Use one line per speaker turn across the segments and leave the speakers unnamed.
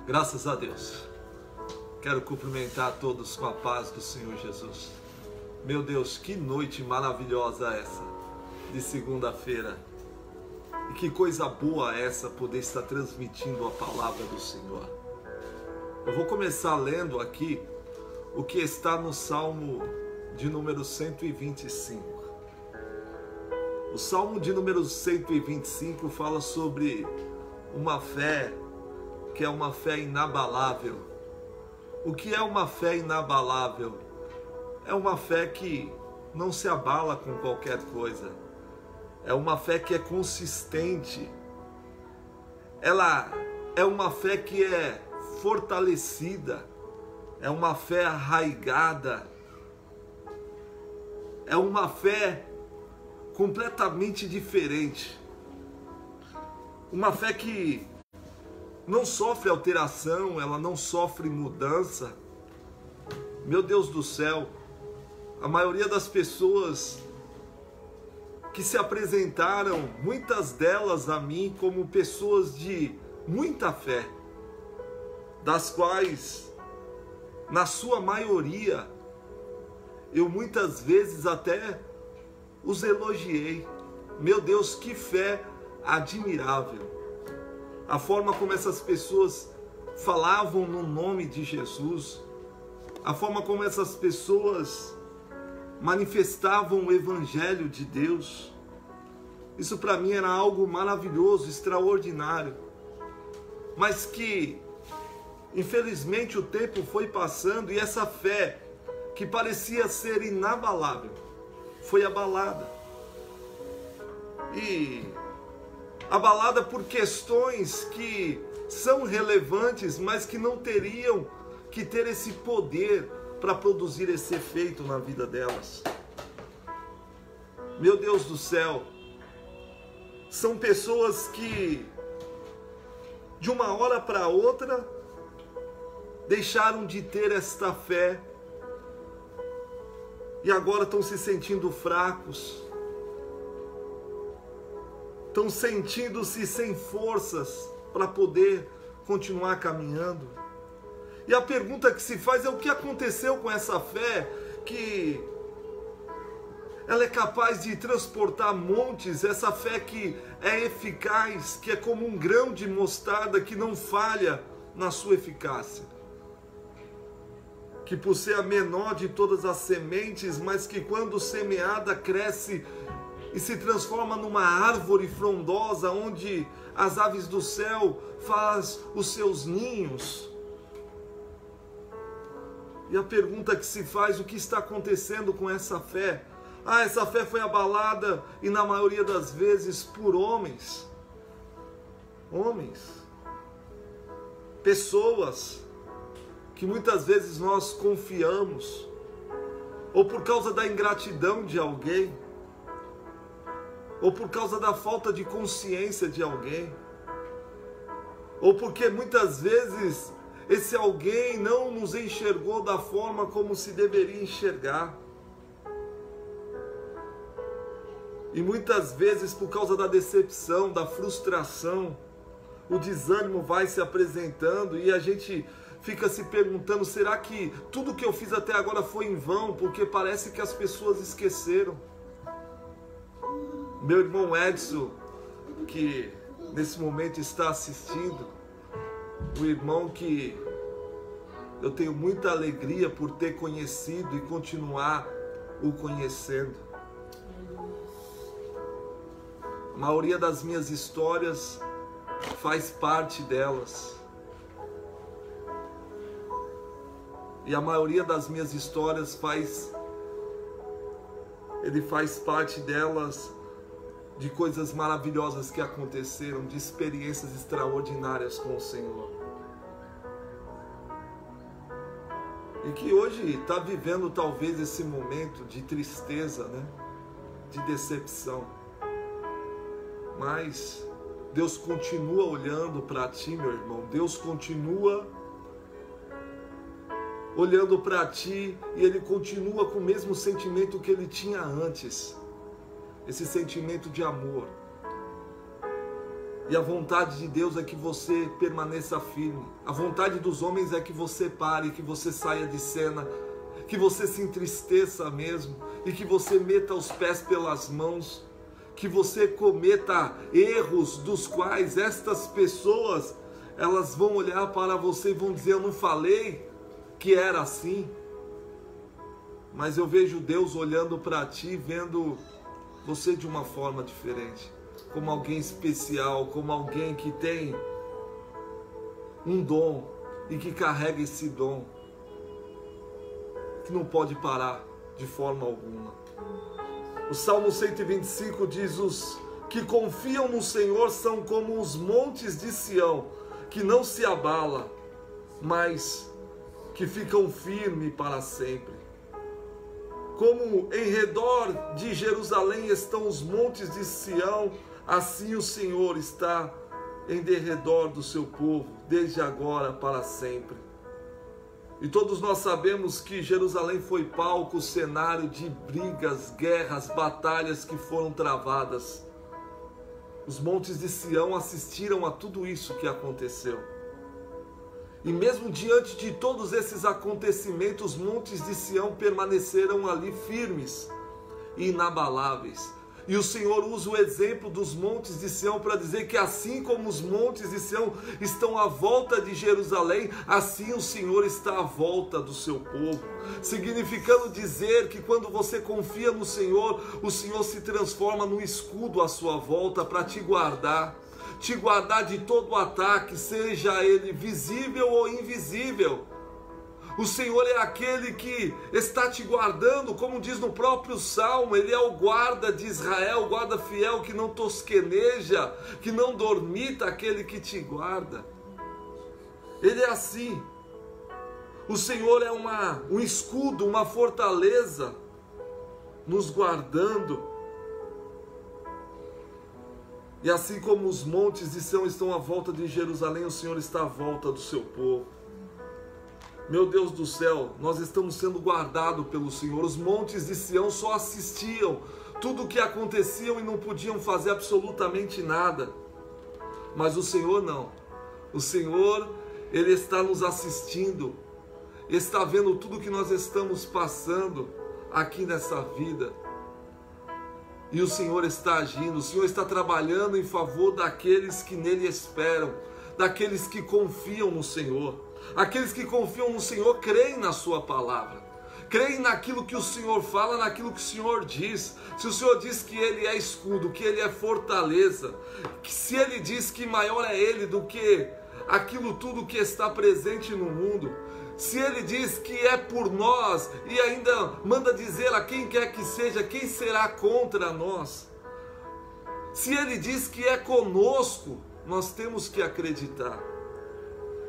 Graças a Deus. Quero cumprimentar a todos com a paz do Senhor Jesus. Meu Deus, que noite maravilhosa essa de segunda-feira. E que coisa boa essa poder estar transmitindo a palavra do Senhor. Eu vou começar lendo aqui o que está no Salmo de número 125. O Salmo de número 125 fala sobre uma fé que é uma fé inabalável. O que é uma fé inabalável? É uma fé que não se abala com qualquer coisa. É uma fé que é consistente. Ela é uma fé que é fortalecida. É uma fé arraigada. É uma fé completamente diferente. Uma fé que não sofre alteração, ela não sofre mudança. Meu Deus do céu, a maioria das pessoas que se apresentaram, muitas delas a mim como pessoas de muita fé, das quais, na sua maioria, eu muitas vezes até os elogiei. Meu Deus, que fé admirável! A forma como essas pessoas falavam no nome de Jesus, a forma como essas pessoas manifestavam o Evangelho de Deus, isso para mim era algo maravilhoso, extraordinário, mas que infelizmente o tempo foi passando e essa fé que parecia ser inabalável foi abalada. E abalada por questões que são relevantes, mas que não teriam que ter esse poder para produzir esse efeito na vida delas. Meu Deus do céu, são pessoas que de uma hora para outra deixaram de ter esta fé e agora estão se sentindo fracos, estão sentindo-se sem forças para poder continuar caminhando. E a pergunta que se faz é: o que aconteceu com essa fé que ela é capaz de transportar montes, essa fé que é eficaz, que é como um grão de mostarda que não falha na sua eficácia, que por ser a menor de todas as sementes, mas que quando semeada cresce e se transforma numa árvore frondosa, onde as aves do céu fazem os seus ninhos. E a pergunta que se faz: o que está acontecendo com essa fé? Essa fé foi abalada, e na maioria das vezes por homens. Pessoas que muitas vezes nós confiamos, ou por causa da ingratidão de alguém, ou por causa da falta de consciência de alguém, ou porque muitas vezes esse alguém não nos enxergou da forma como se deveria enxergar. E muitas vezes por causa da decepção, da frustração, o desânimo vai se apresentando e a gente fica se perguntando: será que tudo que eu fiz até agora foi em vão? Porque parece que as pessoas esqueceram. Meu irmão Edson, que nesse momento está assistindo, um irmão que eu tenho muita alegria por ter conhecido e continuar o conhecendo. A maioria das minhas histórias faz parte delas. E a maioria das minhas histórias faz parte delas de coisas maravilhosas que aconteceram, de experiências extraordinárias com o Senhor. E que hoje está vivendo talvez esse momento de tristeza, né? De decepção. Mas Deus continua olhando para ti, meu irmão. Deus continua olhando para ti e Ele continua com o mesmo sentimento que Ele tinha antes. Esse sentimento de amor. E a vontade de Deus é que você permaneça firme. A vontade dos homens é que você pare, que você saia de cena, que você se entristeça mesmo e que você meta os pés pelas mãos, que você cometa erros dos quais estas pessoas, elas vão olhar para você e vão dizer: eu não falei que era assim. Mas eu vejo Deus olhando para ti, vendo você de uma forma diferente, como alguém especial, como alguém que tem um dom e que carrega esse dom, que não pode parar de forma alguma. O Salmo 125 diz: os que confiam no Senhor são como os montes de Sião, que não se abala, mas que ficam firmes para sempre. Como em redor de Jerusalém estão os montes de Sião, assim o Senhor está em derredor do seu povo, desde agora para sempre. E todos nós sabemos que Jerusalém foi palco, cenário de brigas, guerras, batalhas que foram travadas. Os montes de Sião assistiram a tudo isso que aconteceu. E mesmo diante de todos esses acontecimentos, os montes de Sião permaneceram ali firmes e inabaláveis. E o Senhor usa o exemplo dos montes de Sião para dizer que assim como os montes de Sião estão à volta de Jerusalém, assim o Senhor está à volta do seu povo. Significando dizer que quando você confia no Senhor, o Senhor se transforma num escudo à sua volta para te guardar de todo ataque, seja ele visível ou invisível. O Senhor é aquele que está te guardando, como diz no próprio Salmo. Ele é o guarda de Israel, o guarda fiel que não tosqueneja, que não dormita, aquele que te guarda. Ele é assim. O Senhor é um escudo, uma fortaleza, nos guardando. E assim como os montes de Sião estão à volta de Jerusalém, o Senhor está à volta do seu povo. Meu Deus do céu, nós estamos sendo guardados pelo Senhor. Os montes de Sião só assistiam tudo o que acontecia e não podiam fazer absolutamente nada. Mas o Senhor não. O Senhor, Ele está nos assistindo, está vendo tudo que nós estamos passando aqui nessa vida. E o Senhor está agindo, o Senhor está trabalhando em favor daqueles que nele esperam, daqueles que confiam no Senhor. Aqueles que confiam no Senhor creem na sua palavra, creem naquilo que o Senhor fala, naquilo que o Senhor diz. Se o Senhor diz que Ele é escudo, que Ele é fortaleza, que se Ele diz que maior é Ele do que aquilo tudo que está presente no mundo, se Ele diz que é por nós e ainda manda dizer a quem quer que seja, quem será contra nós? Se Ele diz que é conosco, nós temos que acreditar.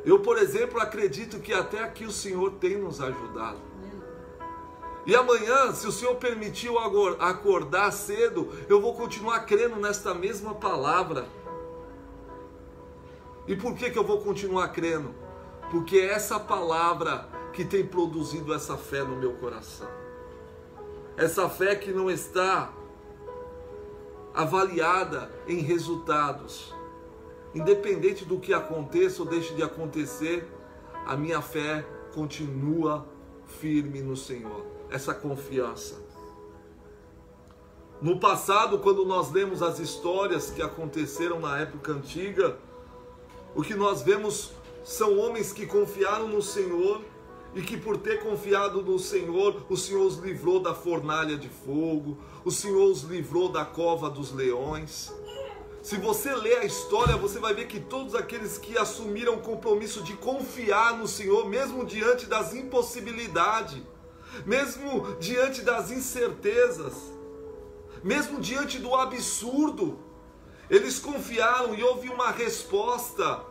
Eu, por exemplo, acredito que até aqui o Senhor tem nos ajudado. E amanhã, se o Senhor permitiu acordar cedo, eu vou continuar crendo nesta mesma palavra. E por que eu vou continuar crendo? Porque é essa palavra que tem produzido essa fé no meu coração. Essa fé que não está avaliada em resultados. Independente do que aconteça ou deixe de acontecer, a minha fé continua firme no Senhor. Essa confiança. No passado, quando nós lemos as histórias que aconteceram na época antiga, o que nós vemos são homens que confiaram no Senhor e que por ter confiado no Senhor, o Senhor os livrou da fornalha de fogo, o Senhor os livrou da cova dos leões. Se você ler a história, você vai ver que todos aqueles que assumiram o compromisso de confiar no Senhor, mesmo diante das impossibilidades, mesmo diante das incertezas, mesmo diante do absurdo, eles confiaram e houve uma resposta.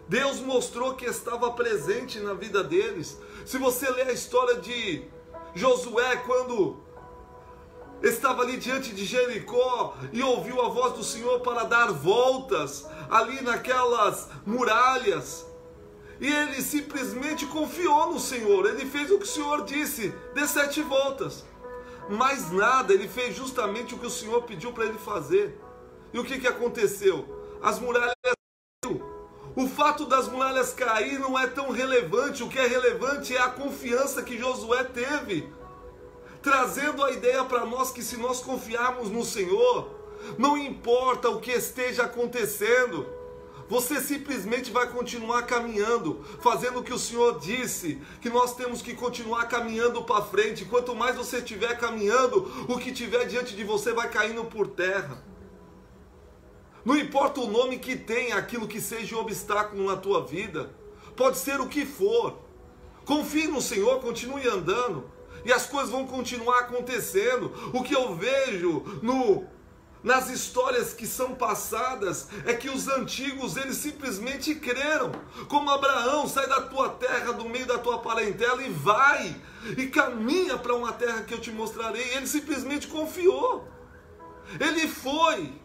Deus mostrou que estava presente na vida deles. Se você ler a história de Josué, quando estava ali diante de Jericó e ouviu a voz do Senhor para dar voltas ali naquelas muralhas, e ele simplesmente confiou no Senhor. Ele fez o que o Senhor disse, dê 7 voltas. Mais nada, ele fez justamente o que o Senhor pediu para ele fazer. E o que aconteceu? as muralhas caíram. O fato das muralhas cair não é tão relevante. O que é relevante é a confiança que Josué teve, trazendo a ideia para nós que se nós confiarmos no Senhor, não importa o que esteja acontecendo, você simplesmente vai continuar caminhando, fazendo o que o Senhor disse, que nós temos que continuar caminhando para frente. Quanto mais você estiver caminhando, o que tiver diante de você vai caindo por terra. Não importa o nome que tenha aquilo que seja um obstáculo na tua vida, pode ser o que for. Confie no Senhor, continue andando, e as coisas vão continuar acontecendo. O que eu vejo nas histórias que são passadas é que os antigos, eles simplesmente creram, como Abraão: sai da tua terra, do meio da tua parentela e vai, e caminha para uma terra que eu te mostrarei. Ele simplesmente confiou, ele foi,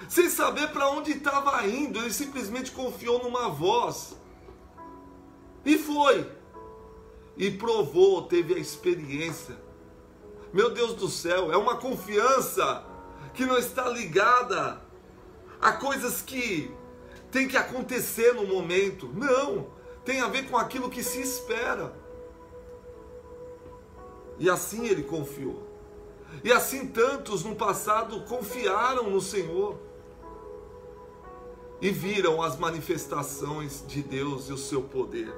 sem saber para onde estava indo, ele simplesmente confiou numa voz, e foi, e provou, teve a experiência. Meu Deus do céu, é uma confiança que não está ligada a coisas que tem que acontecer no momento. Não, tem a ver com aquilo que se espera. E assim ele confiou. E assim tantos no passado confiaram no Senhor e viram as manifestações de Deus e o seu poder.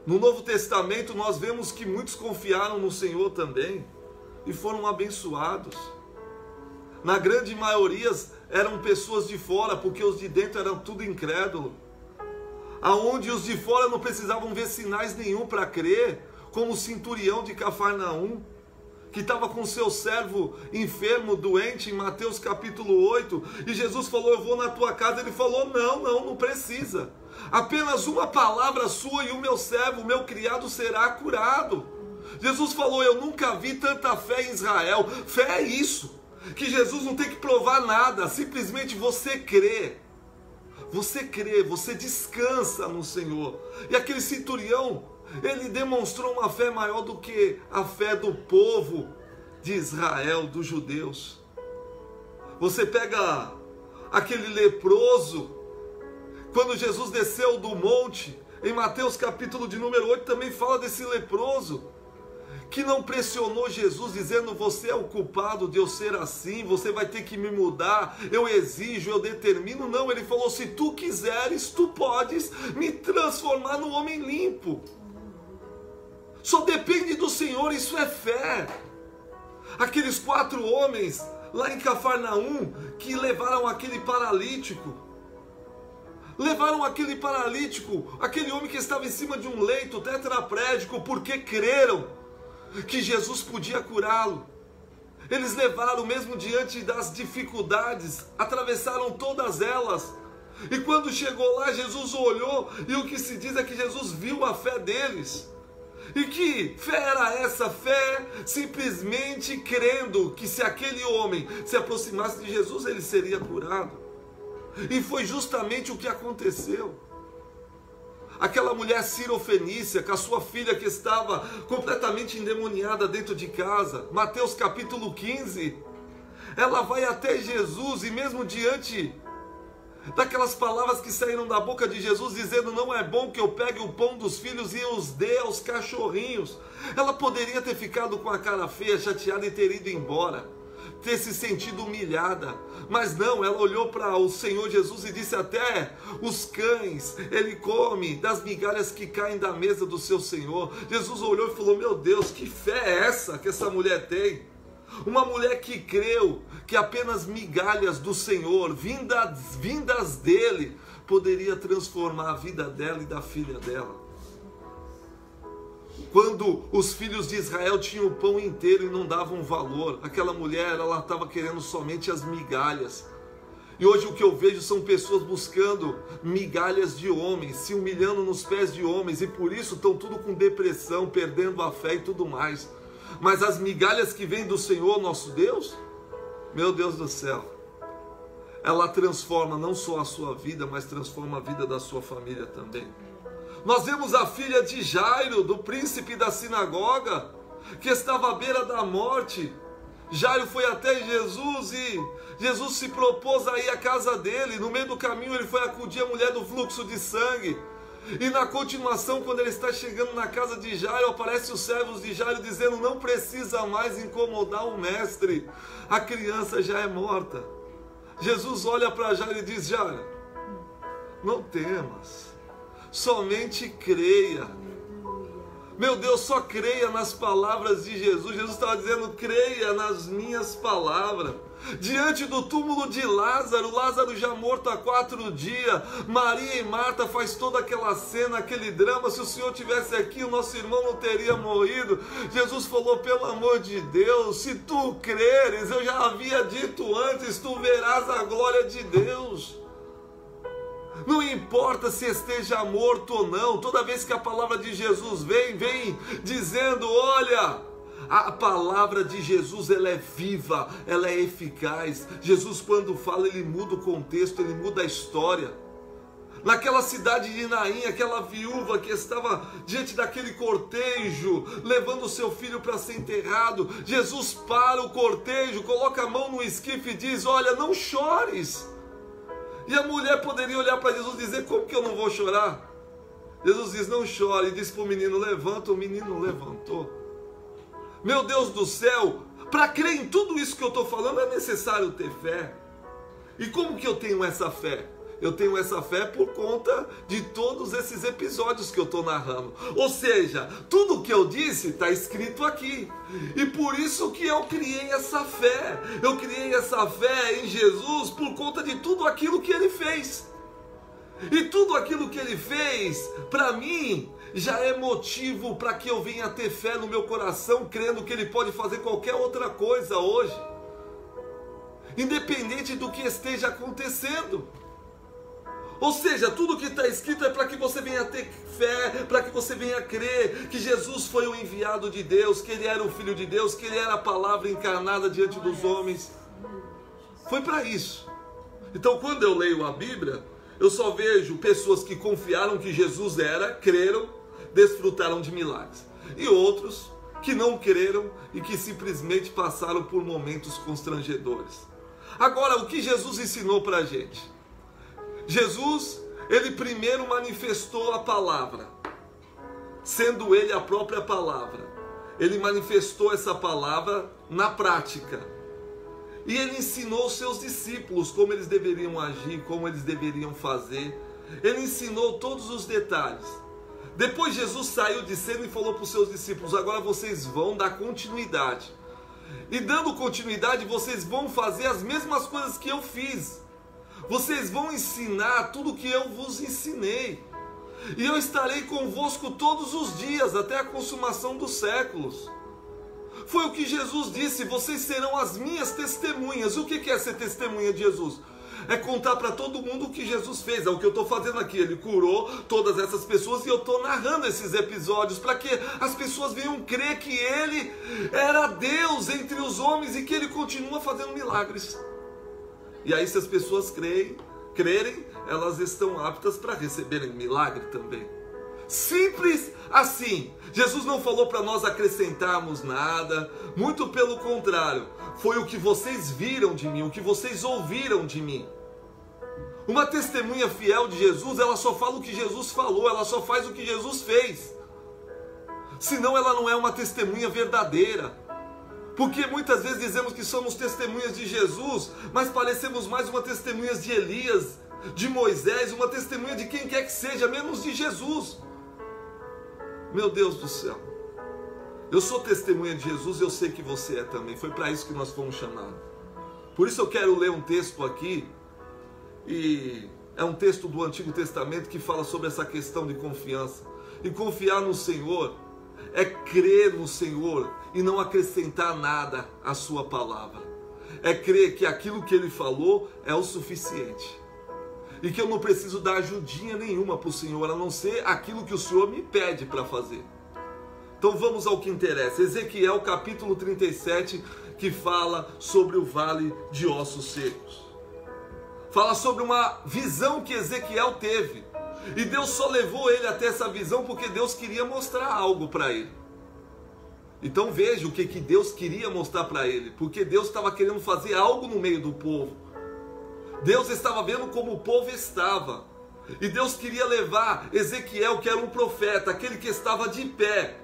No Novo Testamento nós vemos que muitos confiaram no Senhor também e foram abençoados. Na grande maioria eram pessoas de fora, porque os de dentro eram tudo incrédulo. Aonde os de fora não precisavam ver sinais nenhum para crer, como o centurião de Cafarnaum, que estava com seu servo enfermo, doente, em Mateus capítulo 8, e Jesus falou: eu vou na tua casa. Ele falou: não precisa, apenas uma palavra sua e o meu servo, o meu criado será curado. Jesus falou: eu nunca vi tanta fé em Israel. Fé é isso, que Jesus não tem que provar nada, simplesmente você crê. Você crê, você descansa no Senhor. E aquele centurião, ele demonstrou uma fé maior do que a fé do povo de Israel, dos judeus. Você pega aquele leproso, quando Jesus desceu do monte, em Mateus capítulo de número 8 também fala desse leproso, que não pressionou Jesus dizendo: você é o culpado de eu ser assim, você vai ter que me mudar, eu exijo, eu determino. Não, ele falou: se tu quiseres, tu podes me transformar no homem limpo. Só depende do Senhor, isso é fé. Aqueles 4 homens lá em Cafarnaum que levaram aquele paralítico, aquele homem que estava em cima de um leito tetraplégico, porque creram que Jesus podia curá-lo. Eles levaram mesmo diante das dificuldades, atravessaram todas elas. E quando chegou lá, Jesus olhou, e o que se diz é que Jesus viu a fé deles. E que fé era essa? Fé simplesmente crendo que se aquele homem se aproximasse de Jesus, ele seria curado. E foi justamente o que aconteceu. Aquela mulher cirofenícia, com a sua filha que estava completamente endemoniada dentro de casa, Mateus capítulo 15, ela vai até Jesus, e mesmo diante daquelas palavras que saíram da boca de Jesus, dizendo: não é bom que eu pegue o pão dos filhos e os dê aos cachorrinhos, ela poderia ter ficado com a cara feia, chateada e ter ido embora, ter se sentido humilhada, mas não, ela olhou para o Senhor Jesus e disse: até os cães, ele come das migalhas que caem da mesa do seu Senhor. Jesus olhou e falou: meu Deus, que fé é essa que essa mulher tem? Uma mulher que creu que apenas migalhas do Senhor, vindas dele, poderia transformar a vida dela e da filha dela. Quando os filhos de Israel tinham o pão inteiro e não davam valor, aquela mulher, ela estava querendo somente as migalhas. E hoje o que eu vejo são pessoas buscando migalhas de homens, se humilhando nos pés de homens, e por isso estão tudo com depressão, perdendo a fé e tudo mais. Mas as migalhas que vêm do Senhor, nosso Deus, meu Deus do céu, ela transforma não só a sua vida, mas transforma a vida da sua família também. Nós vemos a filha de Jairo, do príncipe da sinagoga, que estava à beira da morte, Jairo foi até Jesus e Jesus se propôs a ir à casa dele. No meio do caminho ele foi acudir a mulher do fluxo de sangue. E na continuação, quando ele está chegando na casa de Jairo, aparecem os servos de Jairo dizendo: não precisa mais incomodar o mestre, a criança já é morta. Jesus olha para Jairo e diz: Jairo, não temas, somente creia. Meu Deus, só creia nas palavras de Jesus. Jesus estava dizendo: creia nas minhas palavras. Diante do túmulo de Lázaro, Lázaro já morto há 4 dias, Maria e Marta faz toda aquela cena, aquele drama. Se o Senhor tivesse aqui, o nosso irmão não teria morrido. Jesus falou: pelo amor de Deus, se tu creres, eu já havia dito antes, tu verás a glória de Deus. Não importa se esteja morto ou não, toda vez que a palavra de Jesus vem dizendo: olha, a palavra de Jesus, ela é viva, ela é eficaz. Jesus, quando fala, ele muda o contexto, ele muda a história. Naquela cidade de Naim, aquela viúva que estava diante daquele cortejo, levando o seu filho para ser enterrado, Jesus para o cortejo, coloca a mão no esquife e diz: olha, não chores. E a mulher poderia olhar para Jesus e dizer: como que eu não vou chorar? Jesus diz: não chore. E diz para o menino: levanta. O menino levantou. Meu Deus do céu, para crer em tudo isso que eu estou falando é necessário ter fé. E como que eu tenho essa fé? Eu tenho essa fé por conta de todos esses episódios que eu estou narrando. Ou seja, tudo que eu disse está escrito aqui. E por isso que eu criei essa fé. Eu criei essa fé em Jesus por conta de tudo aquilo que Ele fez. E tudo aquilo que Ele fez, para mim, já é motivo para que eu venha ter fé no meu coração, crendo que Ele pode fazer qualquer outra coisa hoje. Independente do que esteja acontecendo. Ou seja, tudo que está escrito é para que você venha ter fé, para que você venha crer que Jesus foi o enviado de Deus, que Ele era o Filho de Deus, que Ele era a palavra encarnada diante dos homens. Foi para isso. Então, quando eu leio a Bíblia, eu só vejo pessoas que confiaram que Jesus era, creram, desfrutaram de milagres. E outros que não creram e que simplesmente passaram por momentos constrangedores. Agora, o que Jesus ensinou para a gente? Jesus, Ele primeiro manifestou a palavra, sendo Ele a própria palavra. Ele manifestou essa palavra na prática. E Ele ensinou os seus discípulos como eles deveriam agir, como eles deveriam fazer. Ele ensinou todos os detalhes. Depois Jesus saiu de cena e falou para os seus discípulos: agora vocês vão dar continuidade. E dando continuidade, vocês vão fazer as mesmas coisas que eu fiz. Vocês vão ensinar tudo o que eu vos ensinei. E eu estarei convosco todos os dias, até a consumação dos séculos. Foi o que Jesus disse: vocês serão as minhas testemunhas. O que é ser testemunha de Jesus? É contar para todo mundo o que Jesus fez. É o que eu estou fazendo aqui. Ele curou todas essas pessoas e eu estou narrando esses episódios para que as pessoas venham crer que Ele era Deus entre os homens e que Ele continua fazendo milagres. E aí, se as pessoas crerem, elas estão aptas para receberem milagre também. Simples assim. Jesus não falou para nós acrescentarmos nada, muito pelo contrário. Foi o que vocês viram de mim, o que vocês ouviram de mim. Uma testemunha fiel de Jesus, ela só fala o que Jesus falou, ela só faz o que Jesus fez. Senão ela não é uma testemunha verdadeira. Porque muitas vezes dizemos que somos testemunhas de Jesus, mas parecemos mais uma testemunha de Elias, de Moisés, uma testemunha de quem quer que seja, menos de Jesus. Meu Deus do céu. Eu sou testemunha de Jesus e eu sei que você é também. Foi para isso que nós fomos chamados. Por isso eu quero ler um texto aqui, e é um texto do Antigo Testamento que fala sobre essa questão de confiança. E confiar no Senhor é crer no Senhor e não acrescentar nada à sua palavra. É crer que aquilo que Ele falou é o suficiente. E que eu não preciso dar ajudinha nenhuma para o Senhor, a não ser aquilo que o Senhor me pede para fazer. Então vamos ao que interessa. Ezequiel capítulo 37, que fala sobre o vale de ossos secos. Fala sobre uma visão que Ezequiel teve. E Deus só levou ele até essa visão porque Deus queria mostrar algo para ele. Então veja o que Deus queria mostrar para ele, porque Deus estava querendo fazer algo no meio do povo. Deus estava vendo como o povo estava, e Deus queria levar Ezequiel, que era um profeta, aquele que estava de pé.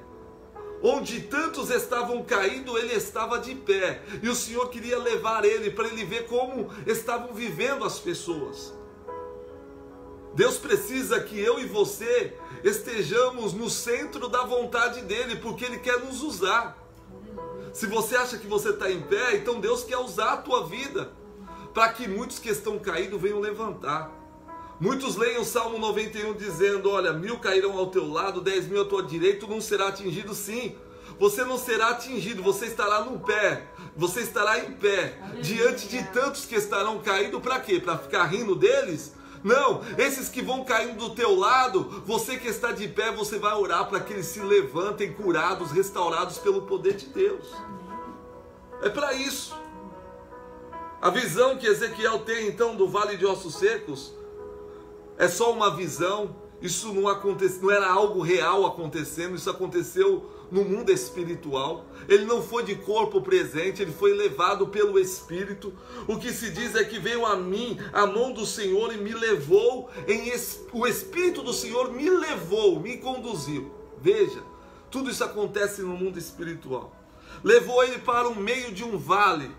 Onde tantos estavam caídos, ele estava de pé. E o Senhor queria levar ele para ele ver como estavam vivendo as pessoas. Deus precisa que eu e você estejamos no centro da vontade dele, porque ele quer nos usar. Se você acha que você está em pé, então Deus quer usar a tua vida, para que muitos que estão caídos venham levantar. Muitos leem o Salmo 91 dizendo, olha, 1000 cairão ao teu lado, 10.000 à tua direita, tu não será atingido. Sim, você não será atingido, você estará no pé, você estará em pé, diante de tantos que estarão caídos. Para quê? Para ficar rindo deles? Não, esses que vão caindo do teu lado, você que está de pé, você vai orar para que eles se levantem curados, restaurados pelo poder de Deus. É para isso. A visão que Ezequiel tem então do vale de ossos secos é só uma visão. Isso não aconteceu, não era algo real acontecendo, isso aconteceu no mundo espiritual. Ele não foi de corpo presente, ele foi levado pelo Espírito. O que se diz é que veio a mim a mão do Senhor e me levou, o Espírito do Senhor me levou, me conduziu. Veja, tudo isso acontece no mundo espiritual. Levou ele para o meio de um vale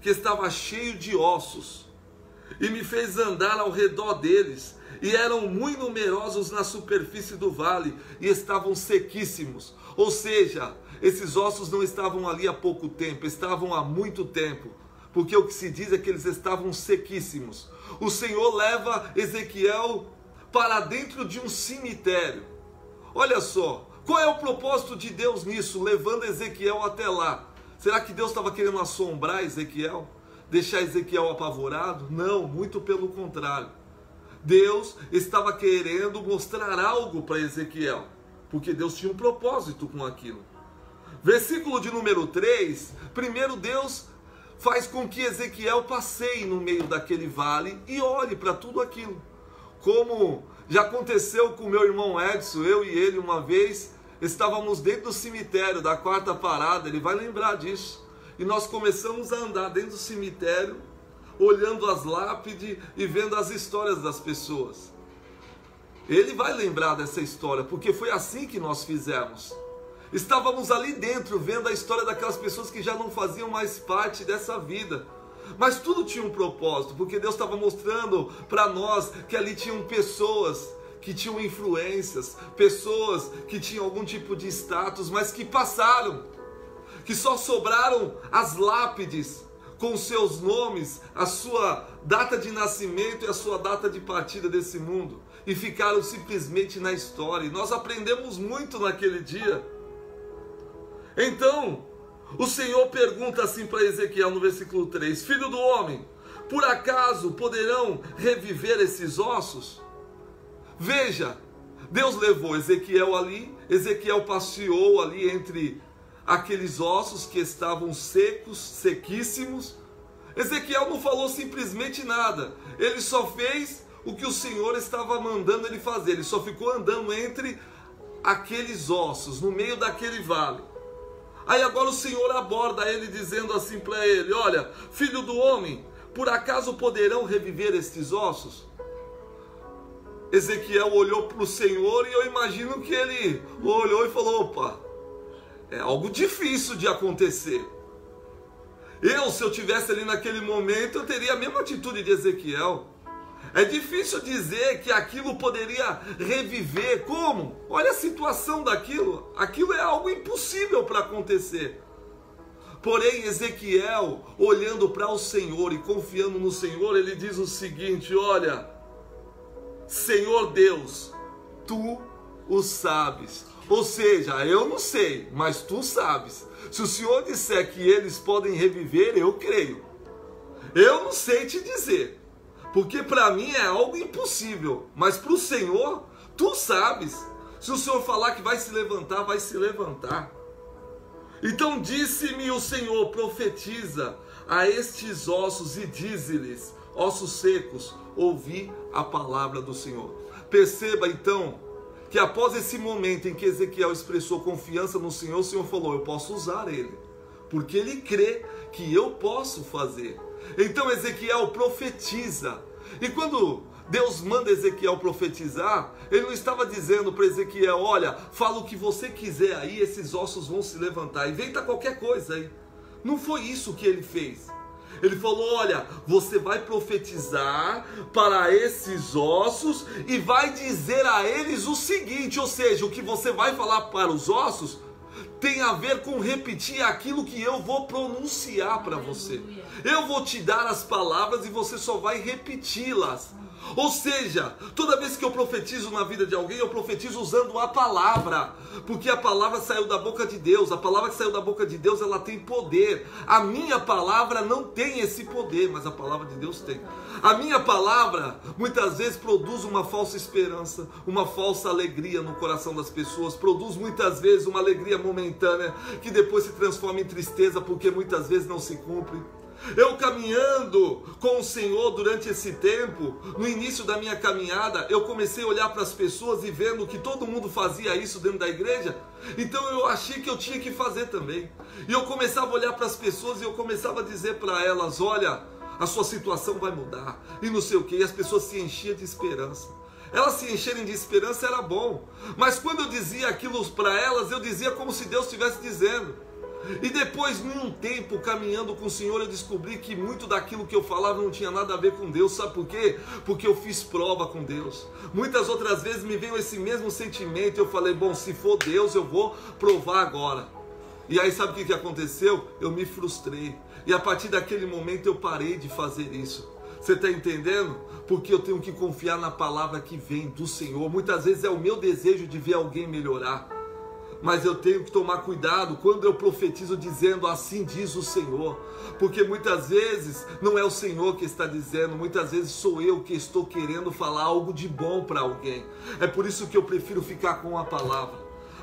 que estava cheio de ossos e me fez andar ao redor deles. E eram muito numerosos na superfície do vale e estavam sequíssimos. Ou seja, esses ossos não estavam ali há pouco tempo, estavam há muito tempo. Porque o que se diz é que eles estavam sequíssimos. O Senhor leva Ezequiel para dentro de um cemitério. Olha só, qual é o propósito de Deus nisso, levando Ezequiel até lá? Será que Deus estava querendo assombrar Ezequiel? Deixar Ezequiel apavorado? Não, muito pelo contrário. Deus estava querendo mostrar algo para Ezequiel, porque Deus tinha um propósito com aquilo. Versículo de número 3, primeiro Deus faz com que Ezequiel passeie no meio daquele vale e olhe para tudo aquilo. Como já aconteceu com meu irmão Edson, eu e ele uma vez estávamos dentro do cemitério da quarta parada, ele vai lembrar disso. E nós começamos a andar dentro do cemitério, olhando as lápides e vendo as histórias das pessoas. Ele vai lembrar dessa história, porque foi assim que nós fizemos. Estávamos ali dentro, vendo a história daquelas pessoas que já não faziam mais parte dessa vida. Mas tudo tinha um propósito, porque Deus estava mostrando para nós que ali tinham pessoas que tinham influências, pessoas que tinham algum tipo de status, mas que passaram, que só sobraram as lápides com seus nomes, a sua data de nascimento e a sua data de partida desse mundo, e ficaram simplesmente na história. E nós aprendemos muito naquele dia. Então, o Senhor pergunta assim para Ezequiel no versículo 3, filho do homem, por acaso poderão reviver esses ossos? Veja, Deus levou Ezequiel ali, Ezequiel passeou ali entre aqueles ossos que estavam secos, sequíssimos. Ezequiel não falou simplesmente nada, ele só fez o que o Senhor estava mandando ele fazer, ele só ficou andando entre aqueles ossos, no meio daquele vale. Aí agora o Senhor aborda ele dizendo assim para ele, olha, filho do homem, por acaso poderão reviver estes ossos? Ezequiel olhou para o Senhor e eu imagino que ele olhou e falou, opa, é algo difícil de acontecer. Se eu tivesse ali naquele momento, eu teria a mesma atitude de Ezequiel. É difícil dizer que aquilo poderia reviver. Como? Olha a situação daquilo. Aquilo é algo impossível para acontecer. Porém, Ezequiel, olhando para o Senhor e confiando no Senhor, ele diz o seguinte, olha, Senhor Deus, Tu o sabes. Ou seja, eu não sei, mas Tu sabes. Se o Senhor disser que eles podem reviver, eu creio. Eu não sei te dizer, porque para mim é algo impossível. Mas para o Senhor, Tu sabes. Se o Senhor falar que vai se levantar, vai se levantar. Então disse-me o Senhor, profetiza a estes ossos e dize-lhes, ossos secos, ouvi a palavra do Senhor. Perceba então que após esse momento em que Ezequiel expressou confiança no Senhor, o Senhor falou: eu posso usar ele, porque ele crê que eu posso fazer. Então Ezequiel profetiza. E quando Deus manda Ezequiel profetizar, ele não estava dizendo para Ezequiel: olha, fala o que você quiser aí, esses ossos vão se levantar, inventa qualquer coisa aí. Não foi isso que ele fez. Ele falou: olha, você vai profetizar para esses ossos e vai dizer a eles o seguinte, ou seja, o que você vai falar para os ossos tem a ver com repetir aquilo que eu vou pronunciar para você. Eu vou te dar as palavras e você só vai repeti-las. Ou seja, toda vez que eu profetizo na vida de alguém, eu profetizo usando a palavra, porque a palavra saiu da boca de Deus. A palavra que saiu da boca de Deus, ela tem poder. A minha palavra não tem esse poder, mas a palavra de Deus tem. A minha palavra muitas vezes produz uma falsa esperança, uma falsa alegria no coração das pessoas, produz muitas vezes uma alegria momentânea que depois se transforma em tristeza, porque muitas vezes não se cumpre. Eu caminhando com o Senhor durante esse tempo, no início da minha caminhada, eu comecei a olhar para as pessoas e vendo que todo mundo fazia isso dentro da igreja, então eu achei que eu tinha que fazer também. E eu começava a olhar para as pessoas e eu começava a dizer para elas: olha, a sua situação vai mudar, e não sei o que, e as pessoas se enchiam de esperança. Elas se encherem de esperança era bom, mas quando eu dizia aquilo para elas, eu dizia como se Deus estivesse dizendo. E depois, num tempo caminhando com o Senhor, eu descobri que muito daquilo que eu falava não tinha nada a ver com Deus. Sabe por quê? Porque eu fiz prova com Deus. Muitas outras vezes me veio esse mesmo sentimento e eu falei: bom, se for Deus eu vou provar agora. E aí sabe o que aconteceu? Eu me frustrei. E a partir daquele momento eu parei de fazer isso. Você está entendendo? Porque eu tenho que confiar na palavra que vem do Senhor. Muitas vezes é o meu desejo de ver alguém melhorar, mas eu tenho que tomar cuidado quando eu profetizo dizendo: assim diz o Senhor, porque muitas vezes não é o Senhor que está dizendo, muitas vezes sou eu que estou querendo falar algo de bom para alguém. É por isso que eu prefiro ficar com a palavra,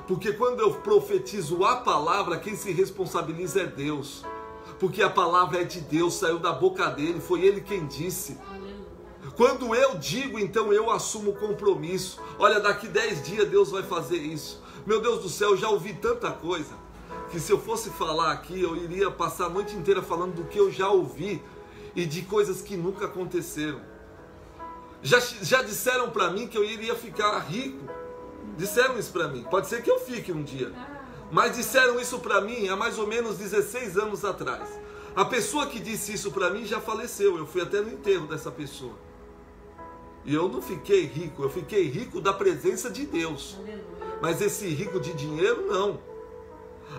porque quando eu profetizo a palavra, quem se responsabiliza é Deus, porque a palavra é de Deus, saiu da boca dele, foi ele quem disse. Quando eu digo, então eu assumo o compromisso. Olha, daqui 10 dias Deus vai fazer isso. Meu Deus do céu, eu já ouvi tanta coisa, que se eu fosse falar aqui, eu iria passar a noite inteira falando do que eu já ouvi e de coisas que nunca aconteceram. Já disseram para mim que eu iria ficar rico. Disseram isso para mim. Pode ser que eu fique um dia, mas disseram isso para mim há mais ou menos 16 anos atrás. A pessoa que disse isso para mim já faleceu. Eu fui até no enterro dessa pessoa. E eu não fiquei rico, eu fiquei rico da presença de Deus. Mas esse rico de dinheiro, não.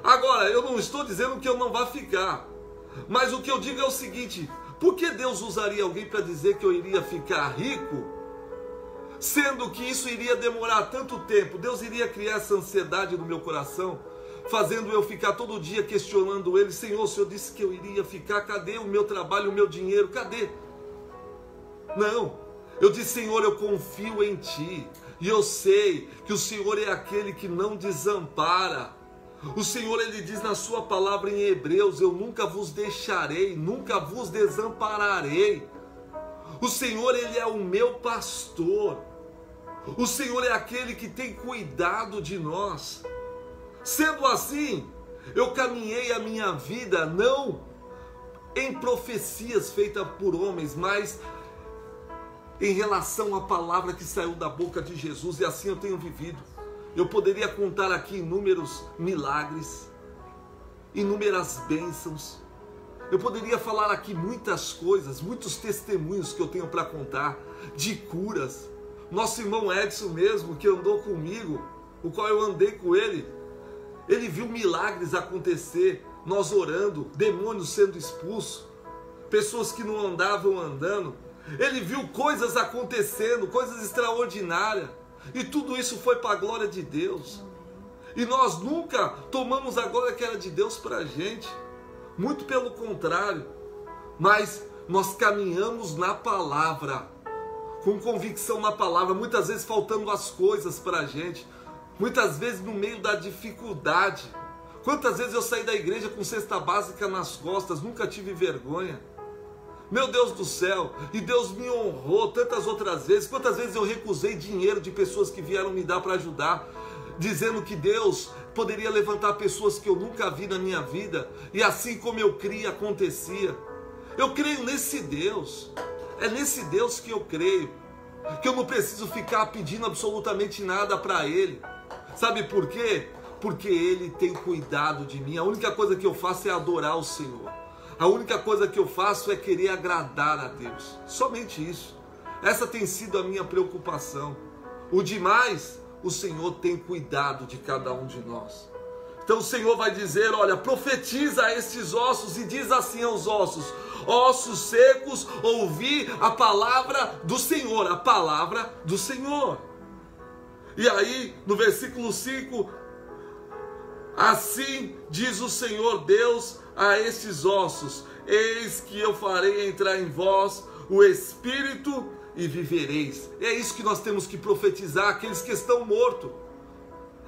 Agora, eu não estou dizendo que eu não vá ficar. Mas o que eu digo é o seguinte: por que Deus usaria alguém para dizer que eu iria ficar rico, sendo que isso iria demorar tanto tempo? Deus iria criar essa ansiedade no meu coração, fazendo eu ficar todo dia questionando Ele: Senhor, o Senhor disse que eu iria ficar, cadê o meu trabalho, o meu dinheiro, cadê? Não. Eu disse: Senhor, eu confio em Ti. E eu sei que o Senhor é aquele que não desampara. O Senhor, Ele diz na sua palavra em Hebreus: eu nunca vos deixarei, nunca vos desampararei. O Senhor, Ele é o meu pastor. O Senhor é aquele que tem cuidado de nós. Sendo assim, eu caminhei a minha vida não em profecias feitas por homens, mas em relação à palavra que saiu da boca de Jesus, e assim eu tenho vivido. Eu poderia contar aqui inúmeros milagres, inúmeras bênçãos. Eu poderia falar aqui muitas coisas, muitos testemunhos que eu tenho para contar, de curas. Nosso irmão Edson mesmo, que andou comigo, o qual eu andei com ele, ele viu milagres acontecer, nós orando, demônios sendo expulsos, pessoas que não andavam andando. Ele viu coisas acontecendo, coisas extraordinárias, e tudo isso foi para a glória de Deus. E nós nunca tomamos a glória que era de Deus para a gente, muito pelo contrário, mas nós caminhamos na palavra, com convicção na palavra, muitas vezes faltando as coisas para a gente, muitas vezes no meio da dificuldade. Quantas vezes eu saí da igreja com cesta básica nas costas, nunca tive vergonha. Meu Deus do céu, e Deus me honrou tantas outras vezes. Quantas vezes eu recusei dinheiro de pessoas que vieram me dar para ajudar, dizendo que Deus poderia levantar pessoas que eu nunca vi na minha vida, e assim como eu cria, acontecia. Eu creio nesse Deus, é nesse Deus que eu creio, que eu não preciso ficar pedindo absolutamente nada para Ele. Sabe por quê? Porque Ele tem cuidado de mim. A única coisa que eu faço é adorar o Senhor. A única coisa que eu faço é querer agradar a Deus. Somente isso. Essa tem sido a minha preocupação. O demais, o Senhor tem cuidado de cada um de nós. Então o Senhor vai dizer, olha, profetiza a estes ossos e diz assim aos ossos: ossos secos, ouvi a palavra do Senhor, a palavra do Senhor. E aí, no versículo 5, assim diz o Senhor Deus a estes ossos: eis que eu farei entrar em vós o Espírito e vivereis. É isso que nós temos que profetizar, aqueles que estão mortos.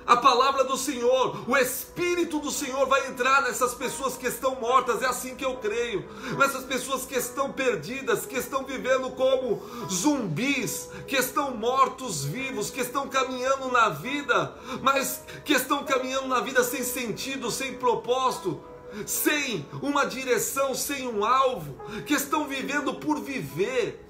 A palavra do Senhor, o Espírito do Senhor vai entrar nessas pessoas que estão mortas. É assim que eu creio. Nessas pessoas que estão perdidas, que estão vivendo como zumbis, que estão mortos vivos, que estão caminhando na vida, mas que estão caminhando na vida sem sentido, sem propósito, sem uma direção, sem um alvo, que estão vivendo por viver,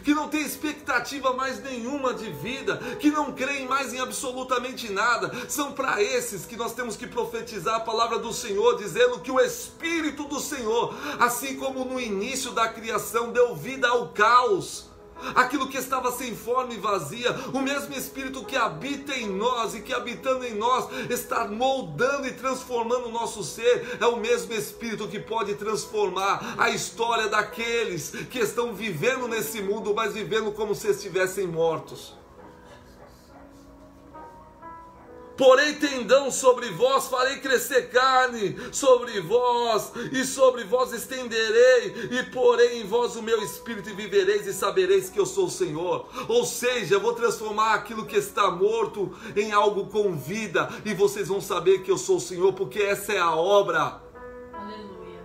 que não tem expectativa mais nenhuma de vida, que não creem mais em absolutamente nada. São para esses que nós temos que profetizar a palavra do Senhor, dizendo que o Espírito do Senhor, assim como no início da criação deu vida ao caos, aquilo que estava sem forma e vazia, o mesmo Espírito que habita em nós e que habitando em nós está moldando e transformando o nosso ser, é o mesmo Espírito que pode transformar a história daqueles que estão vivendo nesse mundo, mas vivendo como se estivessem mortos. Porém tendão sobre vós, farei crescer carne sobre vós, e sobre vós estenderei, e porei em vós o meu Espírito, e vivereis, e sabereis que eu sou o Senhor. Ou seja, eu vou transformar aquilo que está morto em algo com vida, e vocês vão saber que eu sou o Senhor, porque essa é a obra.
Aleluia.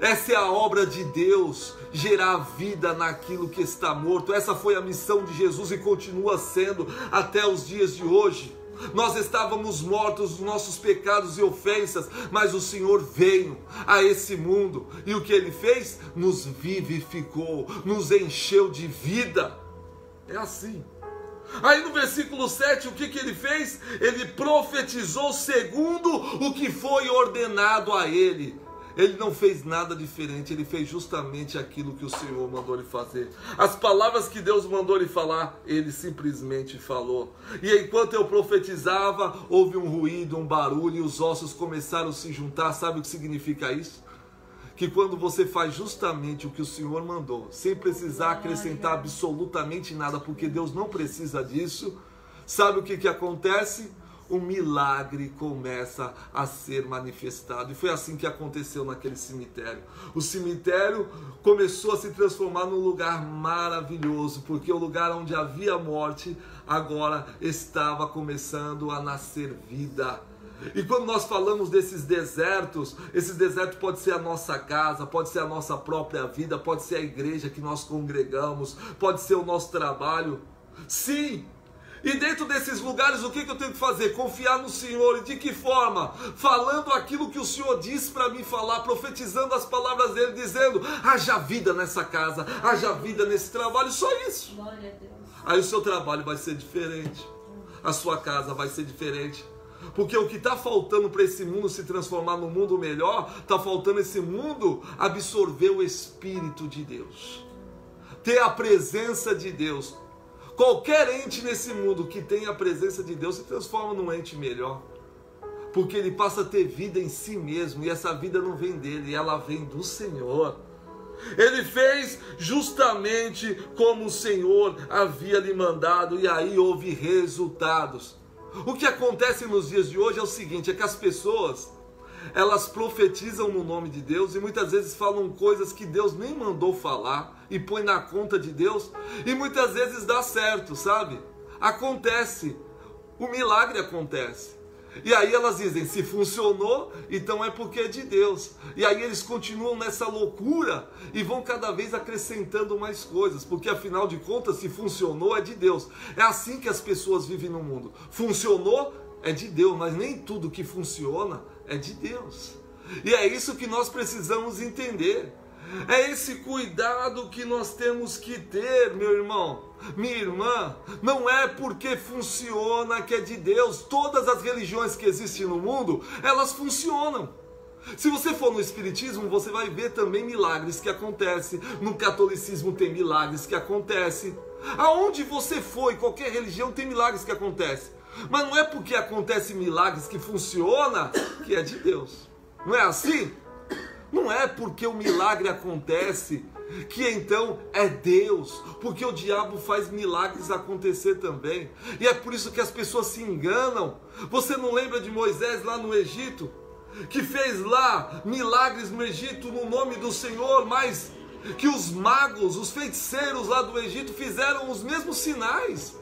Essa é a obra de Deus, gerar vida naquilo que está morto. Essa foi a missão de Jesus e continua sendo até os dias de hoje. Nós estávamos mortos nos nossos pecados e ofensas, mas o Senhor veio a esse mundo e o que Ele fez? Nos vivificou, nos encheu de vida. É assim. Aí no versículo 7, o que Ele fez? Ele profetizou segundo o que foi ordenado a Ele. Ele não fez nada diferente, Ele fez justamente aquilo que o Senhor mandou Ele fazer. As palavras que Deus mandou Ele falar, Ele simplesmente falou. E enquanto eu profetizava, houve um ruído, um barulho, e os ossos começaram a se juntar. Sabe o que significa isso? Que quando você faz justamente o que o Senhor mandou, sem precisar acrescentar absolutamente nada, porque Deus não precisa disso, sabe o que acontece? O milagre começa a ser manifestado. E foi assim que aconteceu naquele cemitério. O cemitério começou a se transformar num lugar maravilhoso, porque o lugar onde havia morte agora estava começando a nascer vida. E quando nós falamos desses desertos, esse deserto pode ser a nossa casa, pode ser a nossa própria vida, pode ser a igreja que nós congregamos, pode ser o nosso trabalho. Sim! E dentro desses lugares, o que eu tenho que fazer? Confiar no Senhor. E de que forma? Falando aquilo que o Senhor disse para mim falar, profetizando as palavras dele, dizendo: haja vida nessa casa, haja vida nesse trabalho, só isso.
Glória a Deus.
Aí o seu trabalho vai ser diferente, a sua casa vai ser diferente. Porque o que está faltando para esse mundo se transformar num mundo melhor, está faltando esse mundo absorver o Espírito de Deus, ter a presença de Deus. Qualquer ente nesse mundo que tem a presença de Deus se transforma num ente melhor, porque ele passa a ter vida em si mesmo, e essa vida não vem dele, ela vem do Senhor. Ele fez justamente como o Senhor havia lhe mandado, e aí houve resultados. O que acontece nos dias de hoje é o seguinte, é que as pessoas, elas profetizam no nome de Deus e muitas vezes falam coisas que Deus nem mandou falar e põe na conta de Deus, e muitas vezes dá certo, sabe? Acontece, o milagre acontece. E aí elas dizem, se funcionou, então é porque é de Deus. E aí eles continuam nessa loucura e vão cada vez acrescentando mais coisas, porque afinal de contas, se funcionou, é de Deus. É assim que as pessoas vivem no mundo. Funcionou, é de Deus, mas nem tudo que funciona é de Deus. E é isso que nós precisamos entender. É esse cuidado que nós temos que ter, meu irmão, minha irmã. Não é porque funciona que é de Deus. Todas as religiões que existem no mundo, elas funcionam. Se você for no Espiritismo, você vai ver também milagres que acontecem. No catolicismo tem milagres que acontecem. Aonde você for, em qualquer religião tem milagres que acontecem. Mas não é porque acontecem milagres que funciona que é de Deus. Não é assim? Não é porque o milagre acontece que então é Deus, porque o diabo faz milagres acontecer também. E é por isso que as pessoas se enganam. Você não lembra de Moisés lá no Egito, que fez lá milagres no Egito no nome do Senhor, mas que os magos, os feiticeiros lá do Egito fizeram os mesmos sinais.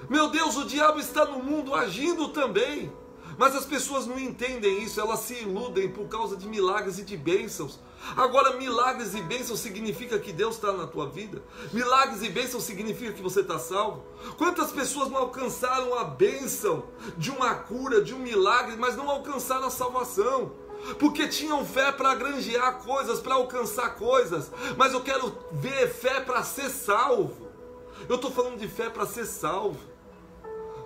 Meu Deus, o diabo está no mundo agindo também. Mas as pessoas não entendem isso, elas se iludem por causa de milagres e de bênçãos. Agora, milagres e bênçãos significa que Deus está na tua vida? Milagres e bênçãos significa que você está salvo? Quantas pessoas não alcançaram a bênção de uma cura, de um milagre, mas não alcançaram a salvação? Porque tinham fé para granjear coisas, para alcançar coisas. Mas eu quero ver fé para ser salvo. Eu estou falando de fé para ser salvo.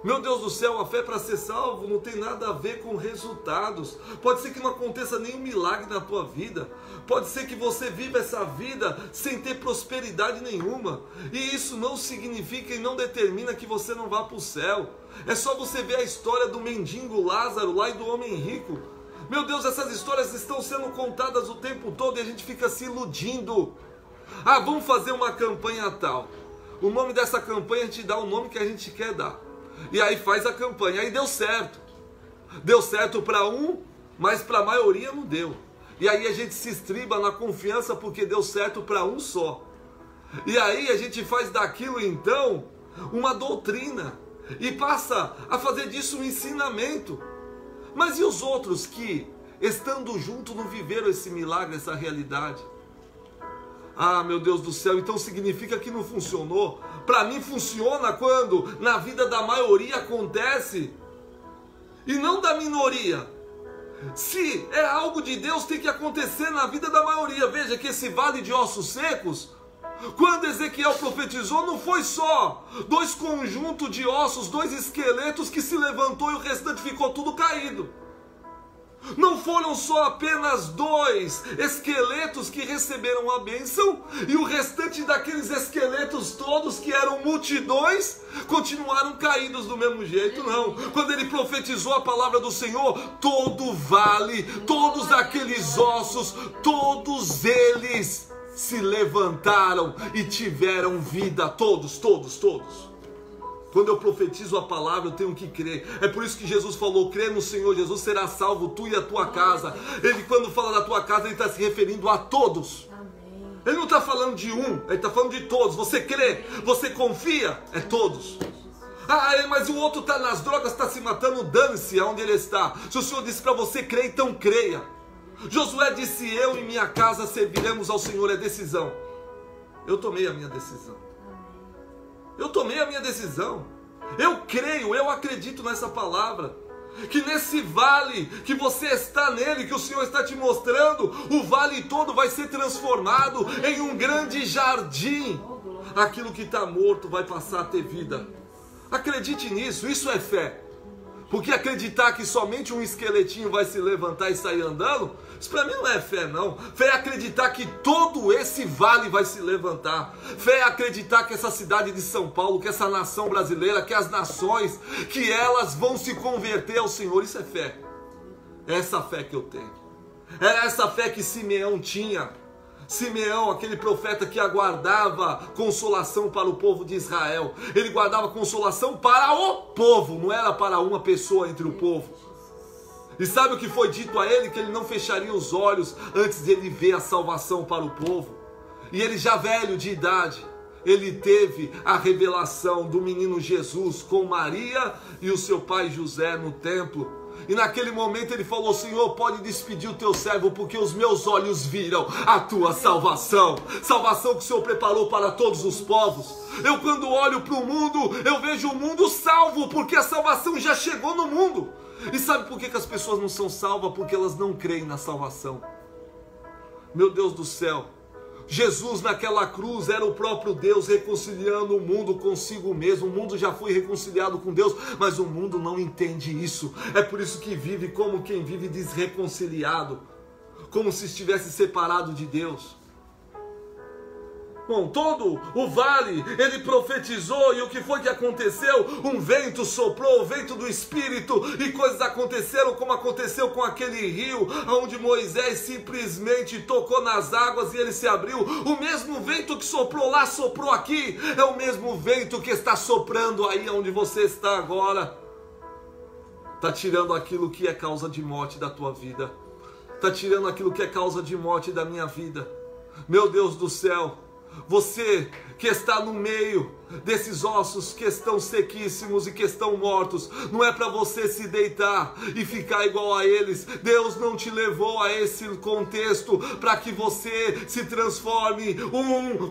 Meu Deus do céu, a fé para ser salvo não tem nada a ver com resultados. Pode ser que não aconteça nenhum milagre na tua vida. Pode ser que você viva essa vida sem ter prosperidade nenhuma. E isso não significa e não determina que você não vá para o céu. É só você ver a história do mendigo Lázaro lá e do homem rico. Meu Deus, essas histórias estão sendo contadas o tempo todo e a gente fica se iludindo. Ah, vamos fazer uma campanha tal. O nome dessa campanha a gente dá o nome que a gente quer dar. E aí faz a campanha, aí deu certo. Deu certo para um, mas para a maioria não deu. E aí a gente se estriba na confiança porque deu certo para um só. E aí a gente faz daquilo então uma doutrina e passa a fazer disso um ensinamento. Mas e os outros que, estando juntos, não viveram esse milagre, essa realidade? Ah, meu Deus do céu, então significa que não funcionou? Para mim funciona quando na vida da maioria acontece e não da minoria. Se é algo de Deus, tem que acontecer na vida da maioria. Veja que esse vale de ossos secos, quando Ezequiel profetizou, não foi só dois conjuntos de ossos, dois esqueletos que se levantou e o restante ficou tudo caído. Não foram só apenas dois esqueletos que receberam a bênção e o restante daqueles esqueletos todos, que eram multidões, continuaram caídos do mesmo jeito, não. Quando ele profetizou a palavra do Senhor, todo vale, todos aqueles ossos, todos eles se levantaram e tiveram vida, todos. Quando eu profetizo a palavra, eu tenho que crer. É por isso que Jesus falou, crê no Senhor Jesus, será salvo tu e a tua casa. Ele, quando fala da tua casa, ele está se referindo a todos. Amém. Ele não está falando de um, ele está falando de todos. Você crê, você confia, é todos. Ah, mas o outro está nas drogas, está se matando, dane-se aonde ele está. Se o Senhor disse para você crer, então creia. Josué disse, eu e minha casa serviremos ao Senhor, é decisão. Eu tomei a minha decisão. Eu tomei a minha decisão. Eu creio, eu acredito nessa palavra. Que nesse vale, que você está nele, que o Senhor está te mostrando, o vale todo vai ser transformado em um grande jardim. Aquilo que está morto vai passar a ter vida. Acredite nisso, isso é fé. Porque acreditar que somente um esqueletinho vai se levantar e sair andando, isso para mim não é fé não. Fé é acreditar que todo esse vale vai se levantar. Fé é acreditar que essa cidade de São Paulo, que essa nação brasileira, que as nações, que elas vão se converter ao Senhor. Isso é fé. É essa fé que eu tenho. É essa fé que Simeão tinha. Simeão, aquele profeta que aguardava consolação para o povo de Israel. Ele guardava consolação para o povo, não era para uma pessoa entre o povo. E sabe o que foi dito a ele? Que ele não fecharia os olhos antes de ele ver a salvação para o povo. E ele já velho de idade. ele teve a revelação do menino Jesus com Maria e o seu pai José no templo. E naquele momento ele falou: Senhor, pode despedir o teu servo, porque os meus olhos viram a tua salvação. Salvação que o Senhor preparou para todos os povos. Eu, quando olho para o mundo, eu vejo o mundo salvo, porque a salvação já chegou no mundo. E sabe por que as pessoas não são salvas? Porque elas não creem na salvação. Meu Deus do céu, Jesus naquela cruz era o próprio Deus reconciliando o mundo consigo mesmo. O mundo já foi reconciliado com Deus, mas o mundo não entende isso. É por isso que vive como quem vive desreconciliado, como se estivesse separado de Deus. Bom, todo o vale, ele profetizou, e o que foi que aconteceu? Um vento soprou, o vento do Espírito, e coisas aconteceram, como aconteceu com aquele rio, onde Moisés simplesmente tocou nas águas e ele se abriu. O mesmo vento que soprou lá, soprou aqui, é o mesmo vento que está soprando aí onde você está agora. Está tirando aquilo que é causa de morte da tua vida, está tirando aquilo que é causa de morte da minha vida. Meu Deus do céu, você que está no meio desses ossos que estão sequíssimos e que estão mortos, não é para você se deitar e ficar igual a eles. Deus não te levou a esse contexto para que você se transforme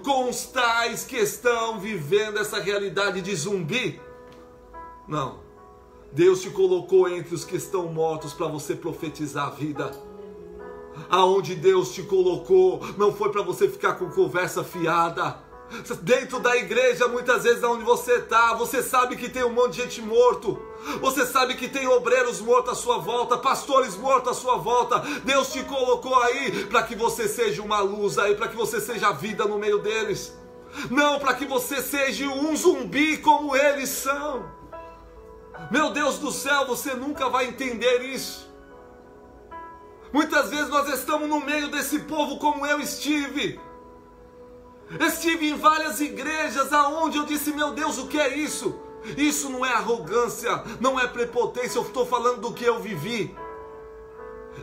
com os tais que estão vivendo essa realidade de zumbi. Não, Deus te colocou entre os que estão mortos para você profetizar a vida. Aonde Deus te colocou não foi para você ficar com conversa fiada. Dentro da igreja, muitas vezes onde você está, você sabe que tem um monte de gente morto, você sabe que tem obreiros mortos à sua volta, pastores mortos à sua volta. Deus te colocou aí para que você seja uma luz aí, para que você seja vida no meio deles, não para que você seja um zumbi como eles são. Meu Deus do céu, você nunca vai entender isso. Muitas vezes nós estamos no meio desse povo como eu estive. Estive em várias igrejas aonde eu disse: meu Deus, o que é isso? Isso não é arrogância, não é prepotência, eu estou falando do que eu vivi.